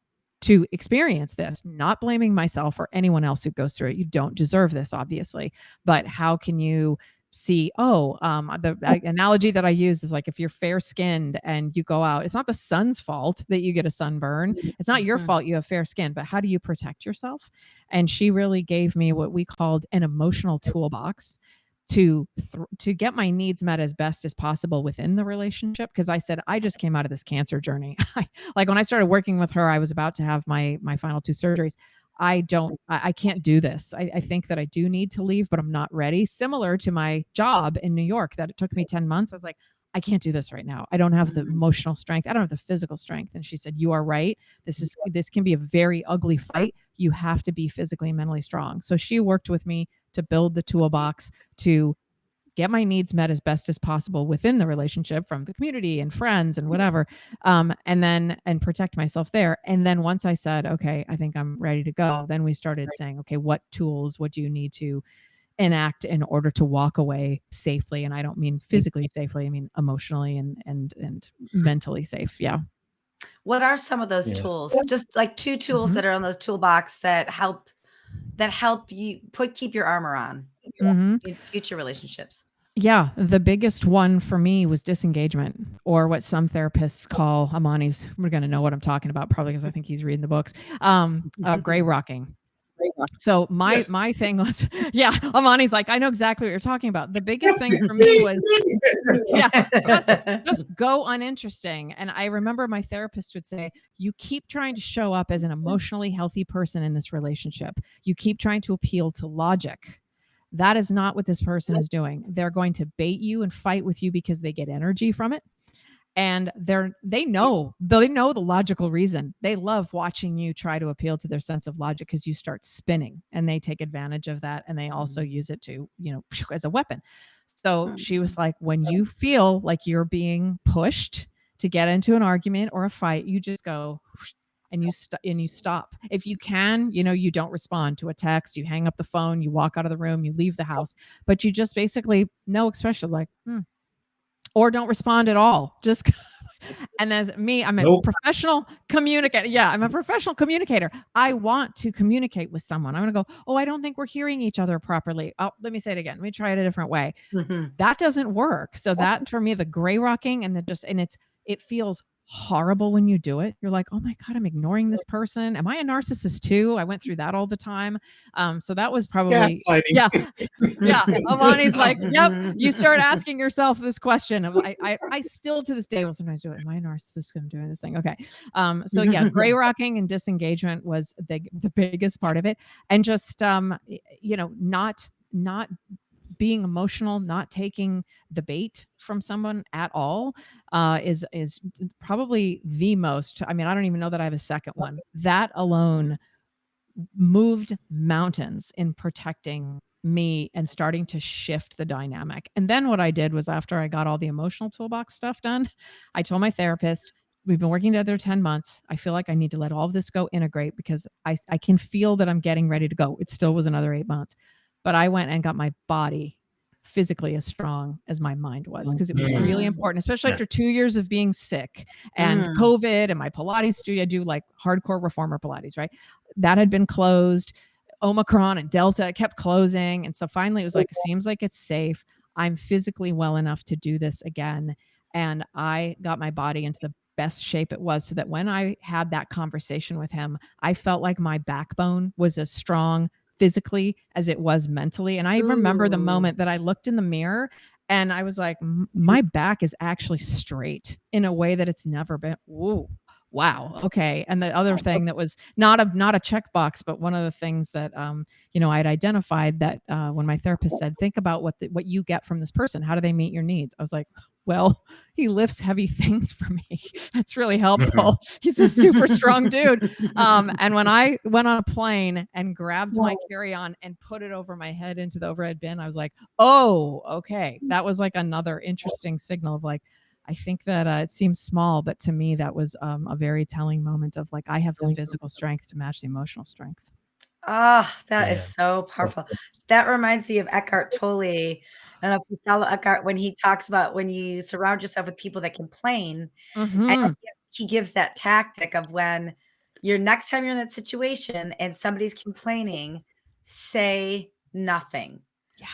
to experience this, not blaming myself or anyone else who goes through it. You don't deserve this, obviously, but how can you see, the analogy that I use is like if you're fair skinned and you go out, it's not the sun's fault that you get a sunburn. It's not your fault you have fair skin, but how do you protect yourself? And she really gave me what we called an emotional toolbox to get my needs met as best as possible within the relationship. Because I said, I just came out of this cancer journey. Like when I started working with her, I was about to have my final 2 surgeries. I can't do this. I think that I do need to leave, but I'm not ready. Similar to my job in New York that it took me 10 months. I was like, I can't do this right now. I don't have the emotional strength. I don't have the physical strength. And she said, you are right. This can be a very ugly fight. You have to be physically and mentally strong. So she worked with me to build the toolbox to get my needs met as best as possible within the relationship from the community and friends and whatever. And protect myself there. And then once I said, okay, I think I'm ready to go, then we started saying, okay, what tools, what do you need to enact in order to walk away safely? And I don't mean physically safely, I mean emotionally and mentally safe. Yeah. What are some of those tools? Just like 2 tools that are on those toolbox that help you keep your armor on in future relationships. Yeah, the biggest one for me was disengagement, or what some therapists call, Amani's, we're going to know what I'm talking about probably because I think he's reading the books, gray rocking. So my thing was, Amani's like, I know exactly what you're talking about. The biggest thing for me was, just go uninteresting. And I remember my therapist would say, you keep trying to show up as an emotionally healthy person in this relationship. You keep trying to appeal to logic. That is not what this person is doing. They're going to bait you and fight with you because they get energy from it. And they know the logical reason. They love watching you try to appeal to their sense of logic because you start spinning, and they take advantage of that. And they also use it to, as a weapon. So she was like, when you feel like you're being pushed to get into an argument or a fight, you just go and you stop. If you can, you don't respond to a text, you hang up the phone, you walk out of the room, you leave the house, but you just basically no expression, like, or don't respond at all. Just, and as me, I'm a professional communicator. Yeah, I'm a professional communicator. I want to communicate with someone. I'm going to go, oh, I don't think we're hearing each other properly. Oh, let me say it again. Let me try it a different way. That doesn't work. So that for me, the gray rocking and it feels horrible when you do it. You're like, oh my God, I'm ignoring this person. Am I a narcissist too? I went through that all the time. So that was probably, Gaslighting. yeah, yeah. Amani's like, yep. You start asking yourself this question of, I still to this day will sometimes do it. Am I a narcissist? I'm doing this thing. Okay. So yeah, gray rocking and disengagement was the biggest part of it. And just, not being emotional, not taking the bait from someone at all, is probably the most. I mean, I don't even know that I have a second one. That alone moved mountains in protecting me and starting to shift the dynamic. And then what I did was, after I got all the emotional toolbox stuff done, I told my therapist, we've been working together 10 months. I feel like I need to let all of this go, integrate, because I can feel that I'm getting ready to go. It still was another 8 months. But I went and got my body physically as strong as my mind was, because it was really important, especially after 2 years of being sick and COVID, and my Pilates studio. I do like hardcore reformer Pilates, right? That had been closed. Omicron and Delta kept closing. And so finally it was like, it seems like it's safe. I'm physically well enough to do this again. And I got my body into the best shape it was, so that when I had that conversation with him, I felt like my backbone was as strong physically as it was mentally. And I remember the moment that I looked in the mirror and I was like, my back is actually straight in a way that it's never been. Whoa. Wow. Okay. And the other thing that was not a checkbox, but one of the things that I'd identified, that when my therapist said, think about what you get from this person, how do they meet your needs? I was like, well, he lifts heavy things for me. That's really helpful. He's a super strong dude. And when I went on a plane and grabbed my carry-on and put it over my head into the overhead bin, I was like, oh, okay. That was like another interesting signal of like, I think that it seems small, but to me, that was a very telling moment of like, I have the physical strength to match the emotional strength. Oh, that is Yeah. so powerful. That reminds me of Eckhart Tolle. I don't know if you follow Eckhart, when he talks about when you surround yourself with people that complain, and Mm-hmm. he gives that tactic of, when you're next time you're in that situation and somebody's complaining, say nothing. Yeah.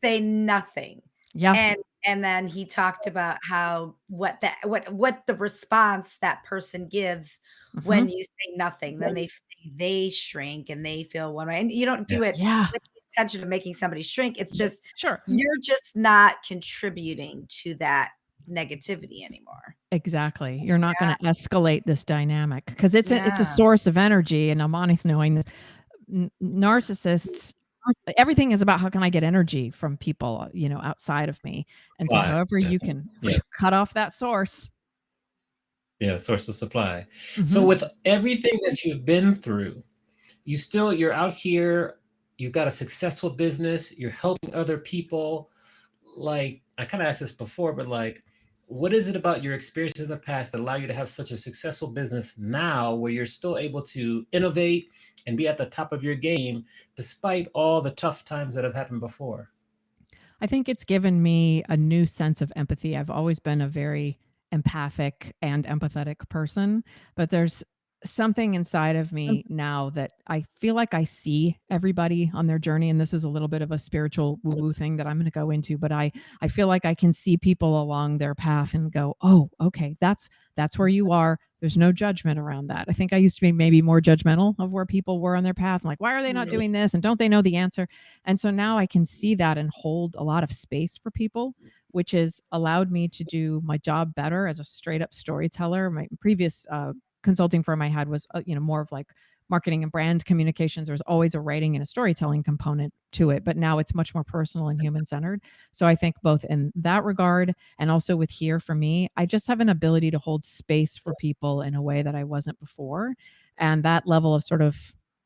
Say nothing. Yeah. And then he talked about how what the response that person gives Mm-hmm. when you say nothing, then they shrink and they feel one way. And you don't do it Yeah. with the intention of making somebody shrink. It's just, Sure. you're just not contributing to that negativity anymore. Exactly. You're not going to escalate this dynamic, because it's a Yeah. source of energy. And Amani's knowing this. Narcissists, everything is about how can I get energy from people, outside of me. And so Supply. however you Yes. can Yeah. cut off that source. Yeah. Source of supply. So Mhm. with everything that you've been through, you're out here, you've got a successful business, you're helping other people. Like, I kind of asked this before, but like, what is it about your experiences in the past that allow you to have such a successful business now, where you're still able to innovate and be at the top of your game despite all the tough times that have happened before? I think it's given me a new sense of empathy. I've always been a very empathic and empathetic person, but there's something inside of me now that I feel like I see everybody on their journey. And this is a little bit of a spiritual woo-woo thing that I'm going to go into, but I feel like I can see people along their path and go, oh, okay, that's where you are. There's no judgment around that. I think I used to be maybe more judgmental of where people were on their path. I'm like, why are they not doing this? And don't they know the answer? And so now I can see that and hold a lot of space for people, which has allowed me to do my job better as a straight up storyteller. My previous consulting firm I had was, more of like marketing and brand communications. There was always a writing and a storytelling component to it, but now it's much more personal and human centered. So I think both in that regard and also with here for me, I just have an ability to hold space for people in a way that I wasn't before. And that level of sort of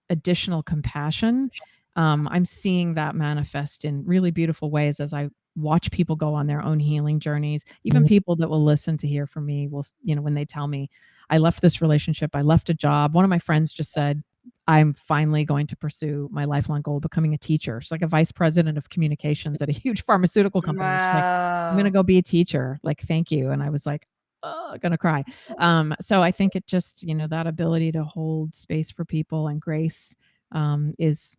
additional compassion, I'm seeing that manifest in really beautiful ways as I watch people go on their own healing journeys. Even people that will listen to hear from me will, when they tell me, I left this relationship, I left a job. One of my friends just said, I'm finally going to pursue my lifelong goal of becoming a teacher. She's like a vice president of communications at a huge pharmaceutical company. She's like, I'm going to Wow. go be a teacher. Like, thank you. And I was like, oh, gonna cry. So I think it just, that ability to hold space for people and grace, is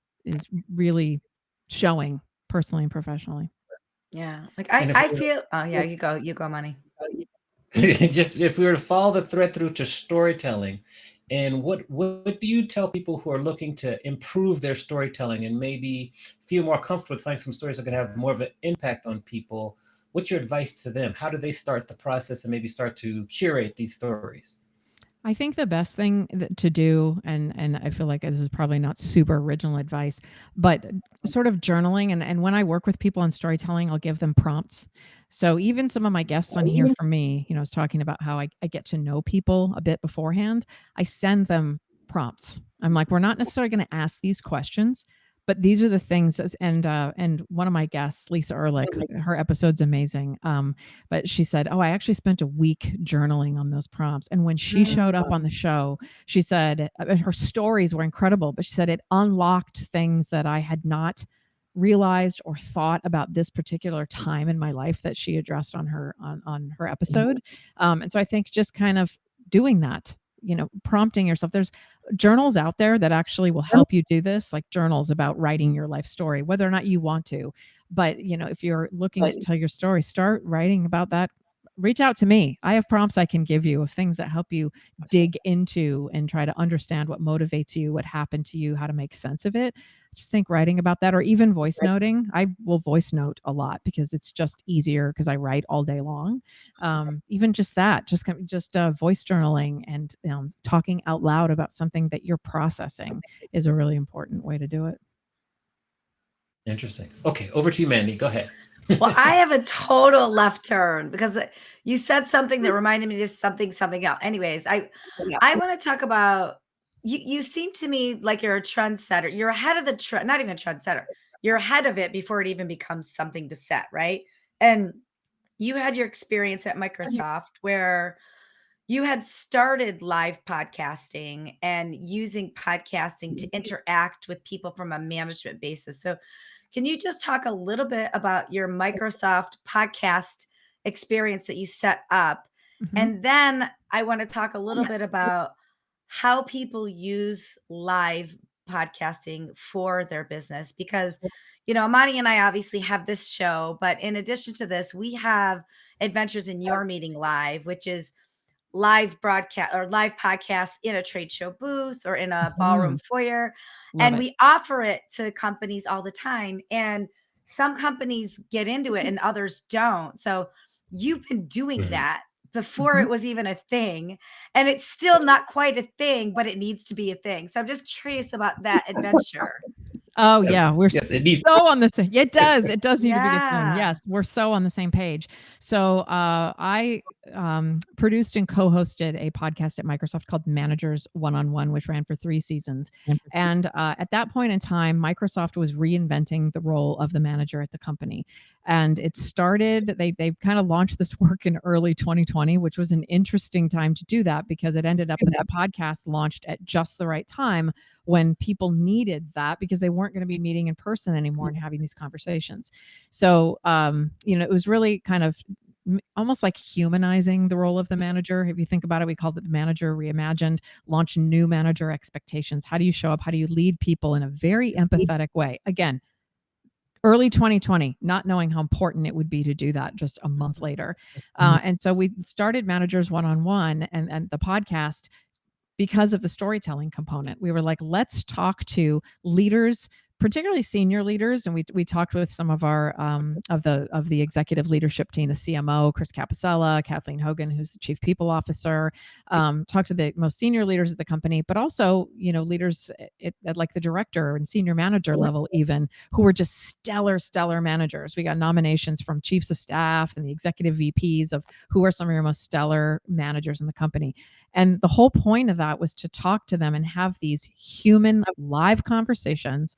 really showing personally and professionally. Yeah. Like And if I feel, oh yeah, you go money. Just if we were to follow the thread through to storytelling, and what do you tell people who are looking to improve their storytelling and maybe feel more comfortable telling some stories that can have more of an impact on people? What's your advice to them? How do they start the process and maybe start to curate these stories? I think the best thing to do, and I feel like this is probably not super original advice, but sort of journaling. And when I work with people on storytelling, I'll give them prompts. So even some of my guests on here for me, I was talking about how I get to know people a bit beforehand. I send them prompts. I'm like, we're not necessarily going to ask these questions, but these are the things. And one of my guests, Lisa Ehrlich, her episode's amazing. But she said, "Oh, I actually spent a week journaling on those prompts." And when she showed up on the show, she said her stories were incredible, but she said it unlocked things that I had not realized or thought about this particular time in my life that she addressed on her episode. And so I think just kind of doing that, prompting yourself. There's journals out there that actually will help you do this, like journals about writing your life story, whether or not you want to. But, if you're looking to tell your story, start writing about that. Reach out to me. I have prompts I can give you of things that help you dig into and try to understand what motivates you, what happened to you, how to make sense of it. Just think writing about that, or even voice noting. I will voice note a lot because it's just easier because I write all day long. Even just that, just voice journaling and talking out loud about something that you're processing is a really important way to do it. Interesting. Okay, over to you, Mandy. Go ahead. Well, I have a total left turn because you said something that reminded me of something else. Anyways, I want to talk about you. You seem to me like you're a trendsetter. You're ahead of the trend, not even a trendsetter. You're ahead of it before it even becomes something to set, right? And you had your experience at Microsoft where you had started live podcasting and using podcasting to interact with people from a management basis. So, can you just talk a little bit about your Microsoft podcast experience that you set up? Mhm. And then I want to talk a little bit about how people use live podcasting for their business because Amani and I obviously have this show, but in addition to this, we have Adventures in Your Meeting Live, which is live broadcast or live podcasts in a trade show booth or in a ballroom Mhm. foyer. Love And it. we offer it to companies all the time. And some companies get into it and others don't. So you've been doing Mhm. that before Mhm. it was even a thing. And it's still not quite a thing, but it needs to be a thing. So I'm just curious about that adventure. Oh yeah, Yes, we're yes, it needs. so on the same. It does. It does need to be a thing. Yeah. Yes, we're so on the same page. So I produced and co-hosted a podcast at Microsoft called Managers One on One, which ran for 3 seasons. And at that point in time, Microsoft was reinventing the role of the manager at the company. And it started. They kind of launched this work in early 2020, which was an interesting time to do that because it ended up that the podcast launched at just the right time when people needed that because they weren't going to be meeting in person anymore and having these conversations. So, it was really kind of almost like humanizing the role of the manager. If you think about it, we called it the manager reimagined, launch new manager expectations. How do you show up? How do you lead people in a very empathetic way? Again, early 2020, not knowing how important it would be to do that just a month later. And so we started Managers One on One and the podcast because of the storytelling component. We were like, let's talk to leaders, particularly senior leaders, and we talked with some of our of the executive leadership team, the CMO, Chris Capicella, Kathleen Hogan, who's the chief people officer. Talked to the most senior leaders at the company, but also leaders at like the director and senior manager level, even who were just stellar managers. We got nominations from chiefs of staff and the executive VPs of who are some of your most stellar managers in the company. And the whole point of that was to talk to them and have these human live conversations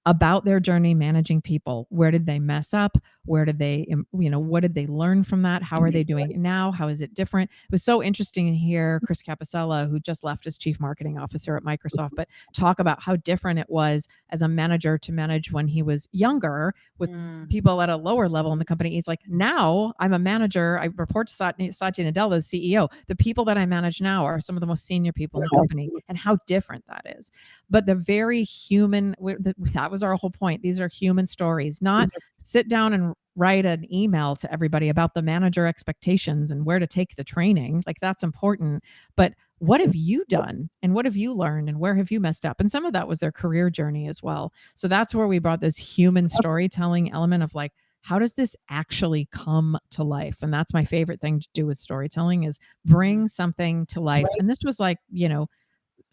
about their journey managing people. Where did they mess up? Where did they, what did they learn from that? How are they doing it now? How is it different? It was so interesting to hear Chris Capicella, who just left as chief marketing officer at Microsoft, but talk about how different it was as a manager to manage when he was younger with people at a lower level in the company. He's like, now I'm a manager. I report to Satya Nadella, the CEO. The people that I manage now are some of the most senior people in the company, and how different that is. But the very human, that was our whole point. These are human stories, not sit down and write an email to everybody about the manager expectations and where to take the training. Like, that's important. But what have you done and what have you learned and where have you messed up? And some of that was their career journey as well. So that's where we brought this human storytelling element of like, how does this actually come to life? And that's my favorite thing to do with storytelling, is bring something to life. And this was like,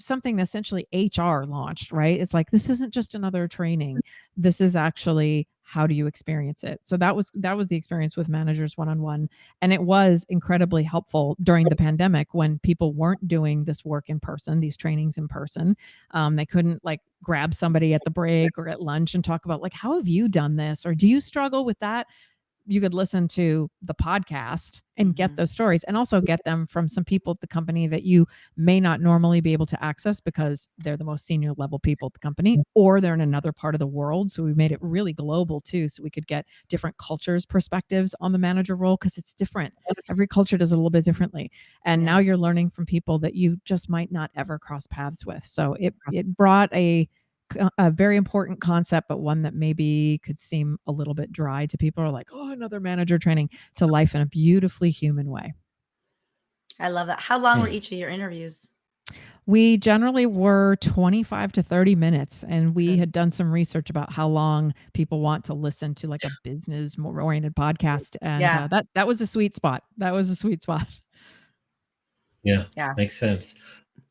something essentially HR launched, right? It's like, this isn't just another training. This is actually, how do you experience it? So that was the experience with Managers One-on-One. And it was incredibly helpful during the pandemic when people weren't doing this work in person, these trainings in person. They couldn't like grab somebody at the break or at lunch and talk about like, how have you done this? Or do you struggle with that? You could listen to the podcast and get those stories, and also get them from some people at the company that you may not normally be able to access because they're the most senior level people at the company, or they're in another part of the world. So we made it really global too, so we could get different cultures' perspectives on the manager role, because it's different. Every culture does it a little bit differently. And now you're learning from people that you just might not ever cross paths with. So it brought a very important concept, but one that maybe could seem a little bit dry to people, are like, oh, another manager training, to life in a beautifully human way. I love that. How long were each of your interviews? We generally were 25 to 30 minutes, and we had done some research about how long people want to listen to like a business more oriented podcast. And that was a sweet spot. That was a sweet spot. Yeah, makes sense.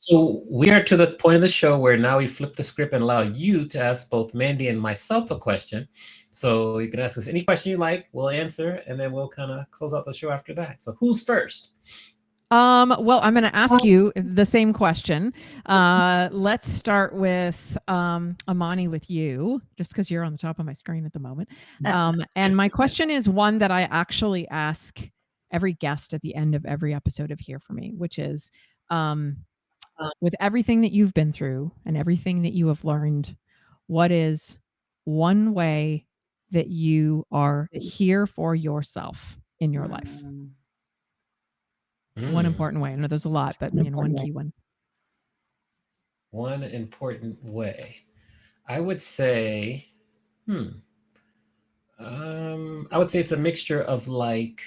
So we are to the point of the show where now we flip the script and allow you to ask both Mandy and myself a question. So you can ask us any question you like, we'll answer, and then we'll kind of close out the show after that. So who's first? Well, I'm going to ask you the same question. Let's start with Amani, with you, just because you're on the top of my screen at the moment. And my question is one that I actually ask every guest at the end of every episode of Hear From Me, which is, with everything that you've been through and everything that you have learned, what is one way that you are here for yourself in your life? One important way. I know there's a lot, but one key one. One important way. I would say, I would say it's a mixture of like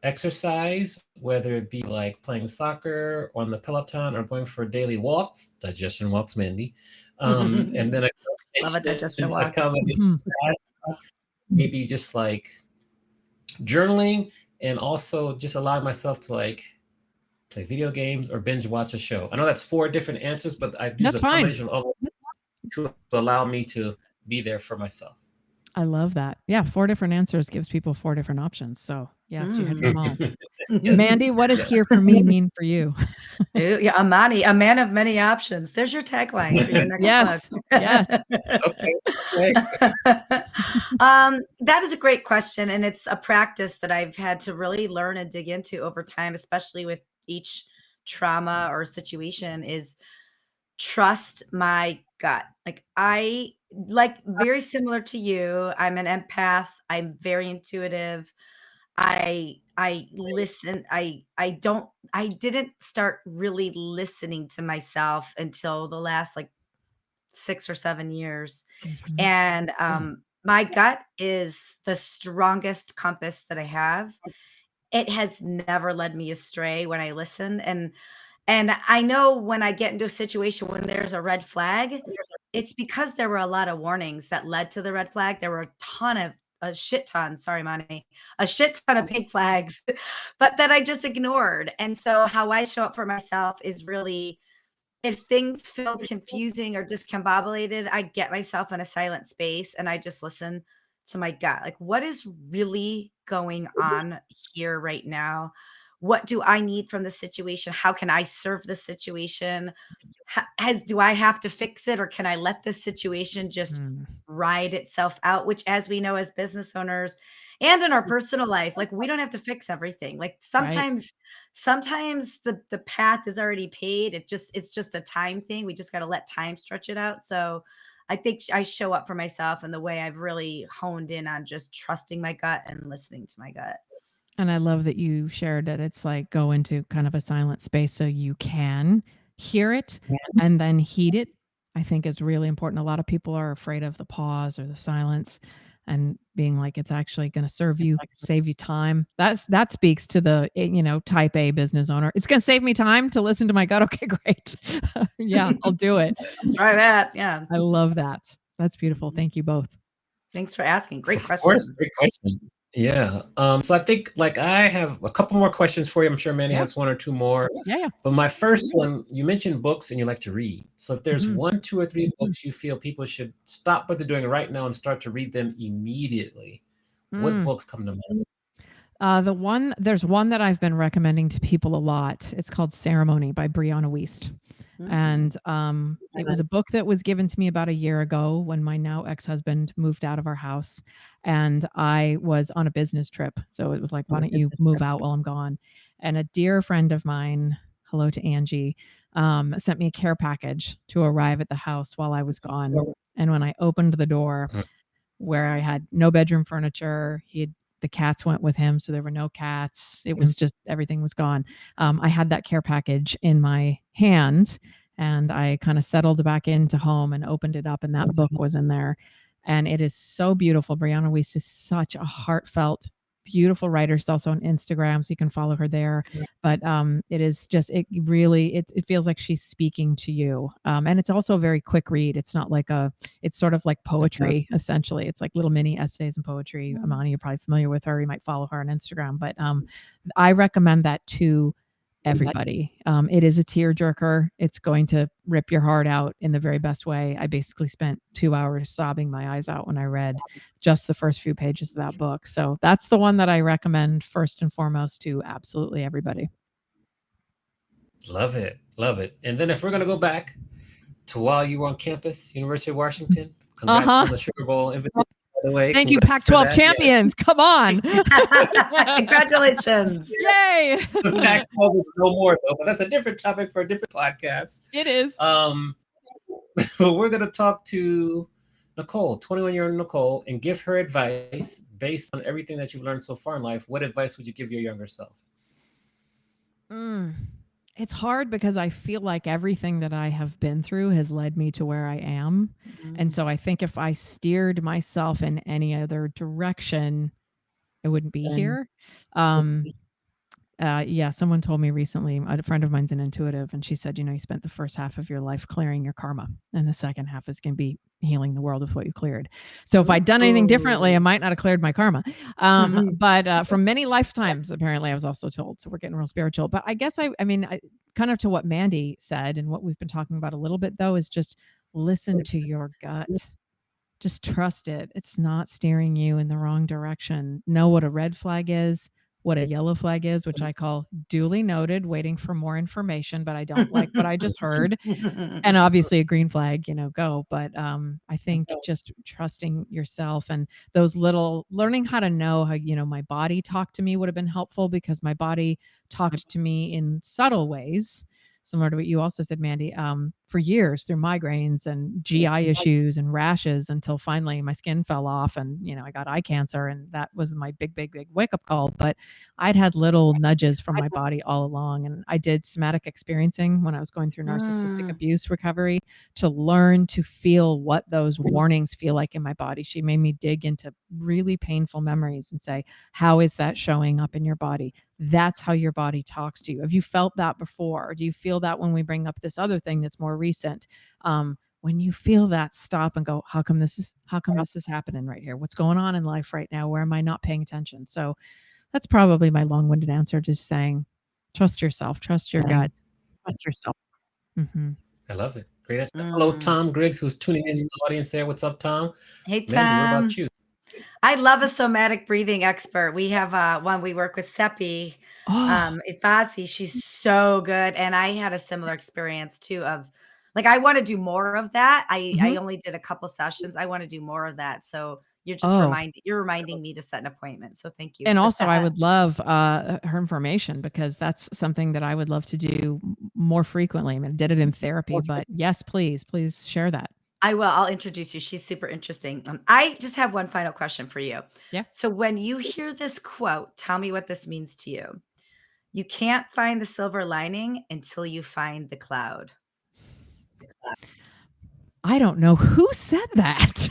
exercise, whether it be like playing soccer on the Peloton or going for daily walks, digestion walks, Mandy. And then Love a digestion walk. Maybe just like journaling, and also just allow myself to like play video games or binge watch a show. I know that's 4 different answers, but I use a combination of all to allow me to be there for myself. I love that. Yeah, 4 different answers gives people 4 different options. So yes, you hit them all. Mandy, what does Hear From Me mean for you? Ooh, yeah, Amani, a man of many options. There's your tagline for your next book. Yes. That is a great question, and it's a practice that I've had to really learn and dig into over time, especially with each trauma or situation, is trust my gut. Like very similar to you, I'm an empath. I'm very intuitive. I listen. I didn't start really listening to myself until the last like 6 or 7 years. And my gut is the strongest compass that I have. It has never led me astray when I listen. And I know when I get into a situation when there's a red flag, it's because there were a lot of warnings that led to the red flag. There were a shit ton, sorry, Monty, a shit ton of pink flags, but that I just ignored. And so how I show up for myself is really, if things feel confusing or discombobulated, I get myself in a silent space and I just listen to my gut. Like, what is really going on here right now? What do I need from the situation? How can I serve the situation? Do I have to fix it, or can I let the situation just ride itself out? Which, as we know, as business owners and in our personal life, like, we don't have to fix everything. Like sometimes the path is already paid. It's just a time thing. We just got to let time stretch it out. So I think I show up for myself in the way I've really honed in on just trusting my gut and listening to my gut. And I love that you shared that it's like go into kind of a silent space so you can hear it and then heed it. I think is really important. A lot of people are afraid of the pause or the silence. and being like, it's actually going to serve you, save you time. That speaks to the, type A business owner. It's going to save me time to listen to my gut. Okay, great. Yeah, I'll do it. Try that. Yeah. I love that. That's beautiful. Thank you both. Thanks for asking. Great Of question. course, great question. Yeah. So I think like I have a couple more questions for you. I'm sure Manny Yeah. has one or two more. Yeah. But my first one, you mentioned books and you like to read. So if there's Mhm. 1, 2, or 3 books you feel people should stop what they're doing right now and start to read them immediately, what books come to mind? There's one that I've been recommending to people a lot. It's called Ceremony by Brianna Wiest. And it was a book that was given to me about a year ago when my now ex-husband moved out of our house, and I was on a business trip. So it was like, why don't you move out while I'm gone? And a dear friend of mine, hello to Angie, sent me a care package to arrive at the house while I was gone. And when I opened the door, where I had no bedroom furniture, the cats went with him, so there were no cats. It was just everything was gone. I had that care package in my hand, and I kind of settled back into home and opened it up, and that book was in there. And it is so beautiful. Brianna Wiest is such a heartfelt, beautiful writer. She's also on Instagram, so you can follow her there. But it is just, it really, it feels like she's speaking to you. And it's also a very quick read. It's not like it's sort of like poetry, essentially. It's like little mini essays and poetry. Amani, you're probably familiar with her. You might follow her on Instagram. But I recommend that to everybody. It is a tearjerker. It's going to rip your heart out in the very best way. I basically spent 2 hours sobbing my eyes out when I read just the first few pages of that book. So that's the one that I recommend first and foremost to absolutely everybody. Love it. Love it. And then if we're going to go back to while you were on campus, University of Washington, congrats on the Sugar Bowl invitation, by the way. Thank you, Congrats for Pac-12 that. champions. Yes. Come on. Congratulations. Yay. The Pac-12 is no more, though, but that's a different topic for a different podcast. It is. But we're going to talk to Nicole, 21-year-old Nicole, and give her advice based on everything that you've learned so far in life. What advice would you give your younger self? It's hard because I feel like everything that I have been through has led me to where I am. And so I think if I steered myself in any other direction, I wouldn't be here. Yeah, someone told me recently, a friend of mine's an intuitive, and she said, you spent the first half of your life clearing your karma, and the second half is going to be healing the world with what you cleared. So if I'd done anything differently, I might not have cleared my karma. But from many lifetimes, apparently, I was also told. So we're getting real spiritual. But I guess I kind of to what Mandy said, and what we've been talking about a little bit, though, is just listen to your gut. Just trust it. It's not steering you in the wrong direction. Know what a red flag is, what a yellow flag is, which I call duly noted, waiting for more information, but I don't like what I just heard. And obviously a green flag, go. But I think just trusting yourself and those learning how to know how, my body talked to me would have been helpful, because my body talked to me in subtle ways, similar to what you also said, Mandy, for years through migraines and GI issues and rashes, until finally my skin fell off and, I got eye cancer, and that was my big wake up call. But I'd had little nudges from my body all along. And I did somatic experiencing when I was going through narcissistic abuse recovery to learn to feel what those warnings feel like in my body. She made me dig into really painful memories and say, how is that showing up in your body? That's how your body talks to you. Have you felt that before? Or do you feel that when we bring up this other thing that's more recent? When you feel that, stop and go, how come this is happening right here? What's going on in life right now? Where am I not paying attention? So that's probably my long-winded answer, just saying, trust yourself, trust your gut, trust yourself. I love it. Great answer. Hello, Tom Griggs, who's tuning in the audience there. What's up, Tom? Hey, Tom. Mandy, what about you? I love a somatic breathing expert. We have one we work with, Seppi Ifasi. She's so good. And I had a similar experience too of like, I want to do more of that. I only did a couple sessions. I want to do more of that. So you're just reminding me to set an appointment. So thank you. And also I would love her information, because that's something that I would love to do more frequently. I did it in therapy, but yes, please share that. I will. I'll introduce you. She's super interesting. I just have one final question for you. Yeah. So when you hear this quote, tell me what this means to you. You can't find the silver lining until you find the cloud. I don't know who said that.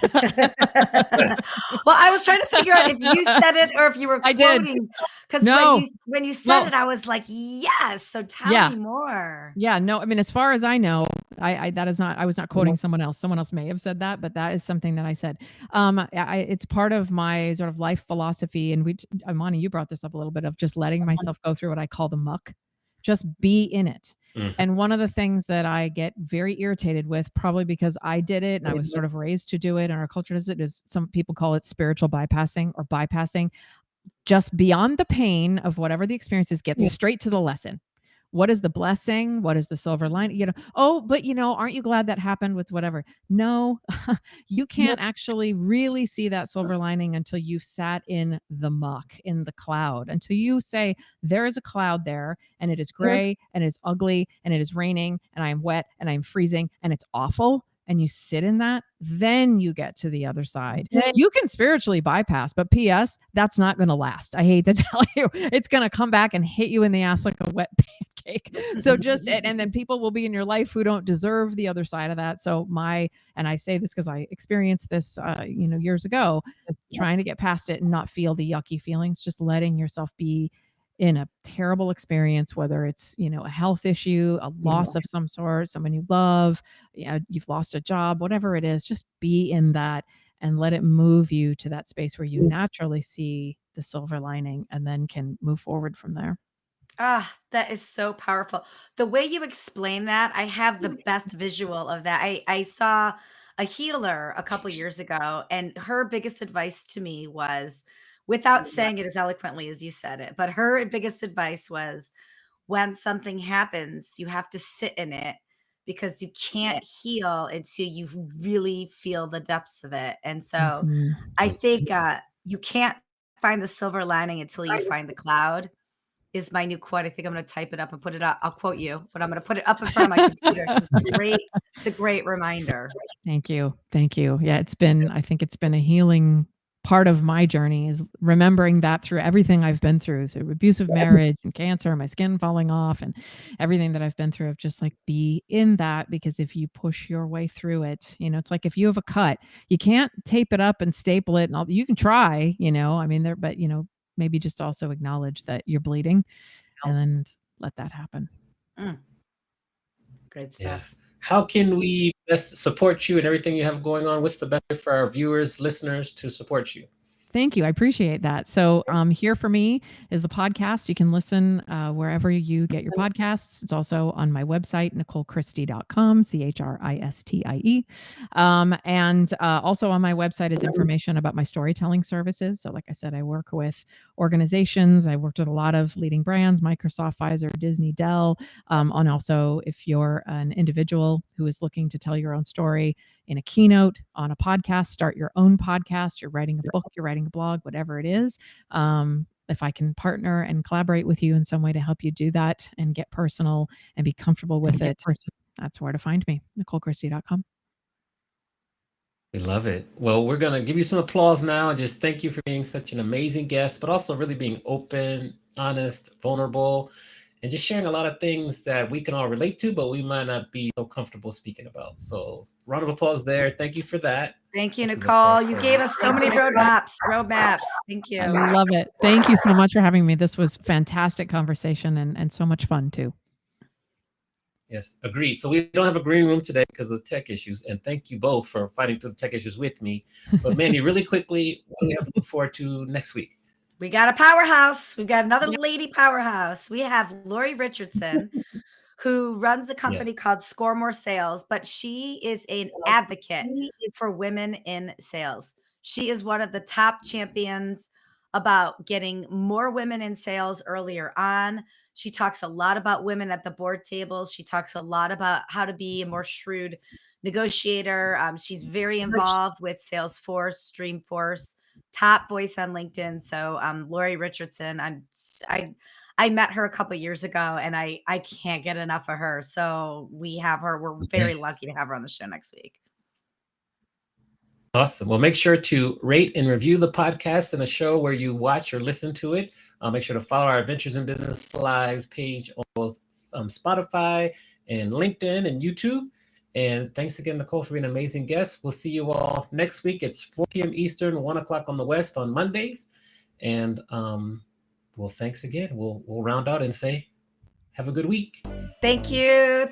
Well, I was trying to figure out if you said it or if you were I did. quoting, because No. when you said Well, it, I was like, yes. So tell yeah. me more. Yeah, no, I mean, as far as I know, I that is not I was not quoting someone else. Someone else may have said that, but that is something that I said. It's part of my sort of life philosophy, and Imani, you brought this up a little bit of just letting myself go through what I call the muck, just be in it. Mhm. And one of the things that I get very irritated with, probably because I did it and I was sort of raised to do it, and our culture does it, is some people call it spiritual bypassing or bypassing. Just beyond the pain of whatever the experience is, get straight to the lesson. What is the blessing? What is the silver lining? Oh, but aren't you glad that happened with whatever? No, you can't actually really see that silver lining until you've sat in the muck, in the cloud, until you say, there is a cloud there, and it is gray, and it is ugly, and it is raining, and I am wet, and I am freezing, and it's awful. And you sit in that, then you get to the other side. You can spiritually bypass, but P.S., that's not going to last. I hate to tell you, it's going to come back and hit you in the ass like a wet pancake. So and then people will be in your life who don't deserve the other side of that. So and I say this because I experienced this, years ago, trying to get past it and not feel the yucky feelings, just letting yourself be in a terrible experience, whether it's, a health issue, a loss of some sort, someone you love, you've lost a job, whatever it is, just be in that and let it move you to that space where you naturally see the silver lining and then can move forward from there. Ah, that is so powerful. The way you explain that, I have the best visual of that. I saw a healer a couple years ago, and her biggest advice to me was, without saying it as eloquently as you said it, but her biggest advice was, when something happens, you have to sit in it because you can't heal until you really feel the depths of it. And so Mhm. I think you can't find the silver lining until you find the cloud is my new quote. I think I'm gonna type it up and put it up. I'll quote you, but I'm gonna put it up in front of my computer because it's a great reminder. Thank you. Thank you. Yeah, I think it's been a healing part of my journey, is remembering that through everything I've been through. So abusive marriage and cancer, my skin falling off, and everything that I've been through, of just like, be in that, because if you push your way through it, it's like if you have a cut, you can't tape it up and staple it and all. You can try, I mean, but maybe just also acknowledge that you're bleeding and then let that happen. Mm, great Yeah. stuff. How can we best support you and everything you have going on? What's the best way for our viewers, listeners to support you? Thank you. I appreciate that. So, Here for Me is the podcast. You can listen wherever you get your podcasts. It's also on my website, NicoleChristie.com, CHRISTIE. And also on my website is information about my storytelling services. So, like I said, I work with organizations. I worked with a lot of leading brands, Microsoft, Pfizer, Disney, Dell. And also, if you're an individual who is looking to tell your own story in a keynote, on a podcast, start your own podcast, you're writing a book, you're writing a blog, whatever it is. If I can partner and collaborate with you in some way to help you do that and get personal and be comfortable with it, that's where to find me, NicoleChristie.com. We love it. Well, we're going to give you some applause now and just thank you for being such an amazing guest, but also really being open, honest, vulnerable, and just sharing a lot of things that we can all relate to, but we might not be so comfortable speaking about. So round of applause there. Thank you for that. Thank you, This is the Nicole. first You one. gave us so many roadmaps. Thank you. I love it. Thank you so much for having me. This was fantastic conversation and so much fun too. Yes, agreed. So we don't have a green room today because of the tech issues. And thank you both for fighting through the tech issues with me. But Mandy, really quickly, what do we have to look forward to next week? We got a powerhouse. We've got another lady powerhouse. We have Lori Richardson, who runs a company called Score More Sales, but she is an advocate for women in sales. She is one of the top champions about getting more women in sales earlier on. She talks a lot about women at the board tables. She talks a lot about how to be a more shrewd negotiator. She's very involved with Salesforce, Dreamforce, top voice on LinkedIn. So, Lori Richardson, I met her a couple years ago, and I can't get enough of her. So we have her. We're very lucky to have her on the show next week. Awesome. Well, make sure to rate and review the podcast and the show where you watch or listen to it. Make sure to follow our Adventures in Business Live page on both Spotify and LinkedIn and YouTube. And thanks again, Nicole, for being an amazing guest. We'll see you all next week. It's 4 p.m. Eastern, 1 o'clock on the West on Mondays. And well, thanks again. We'll round out and say, have a good week. Thank you.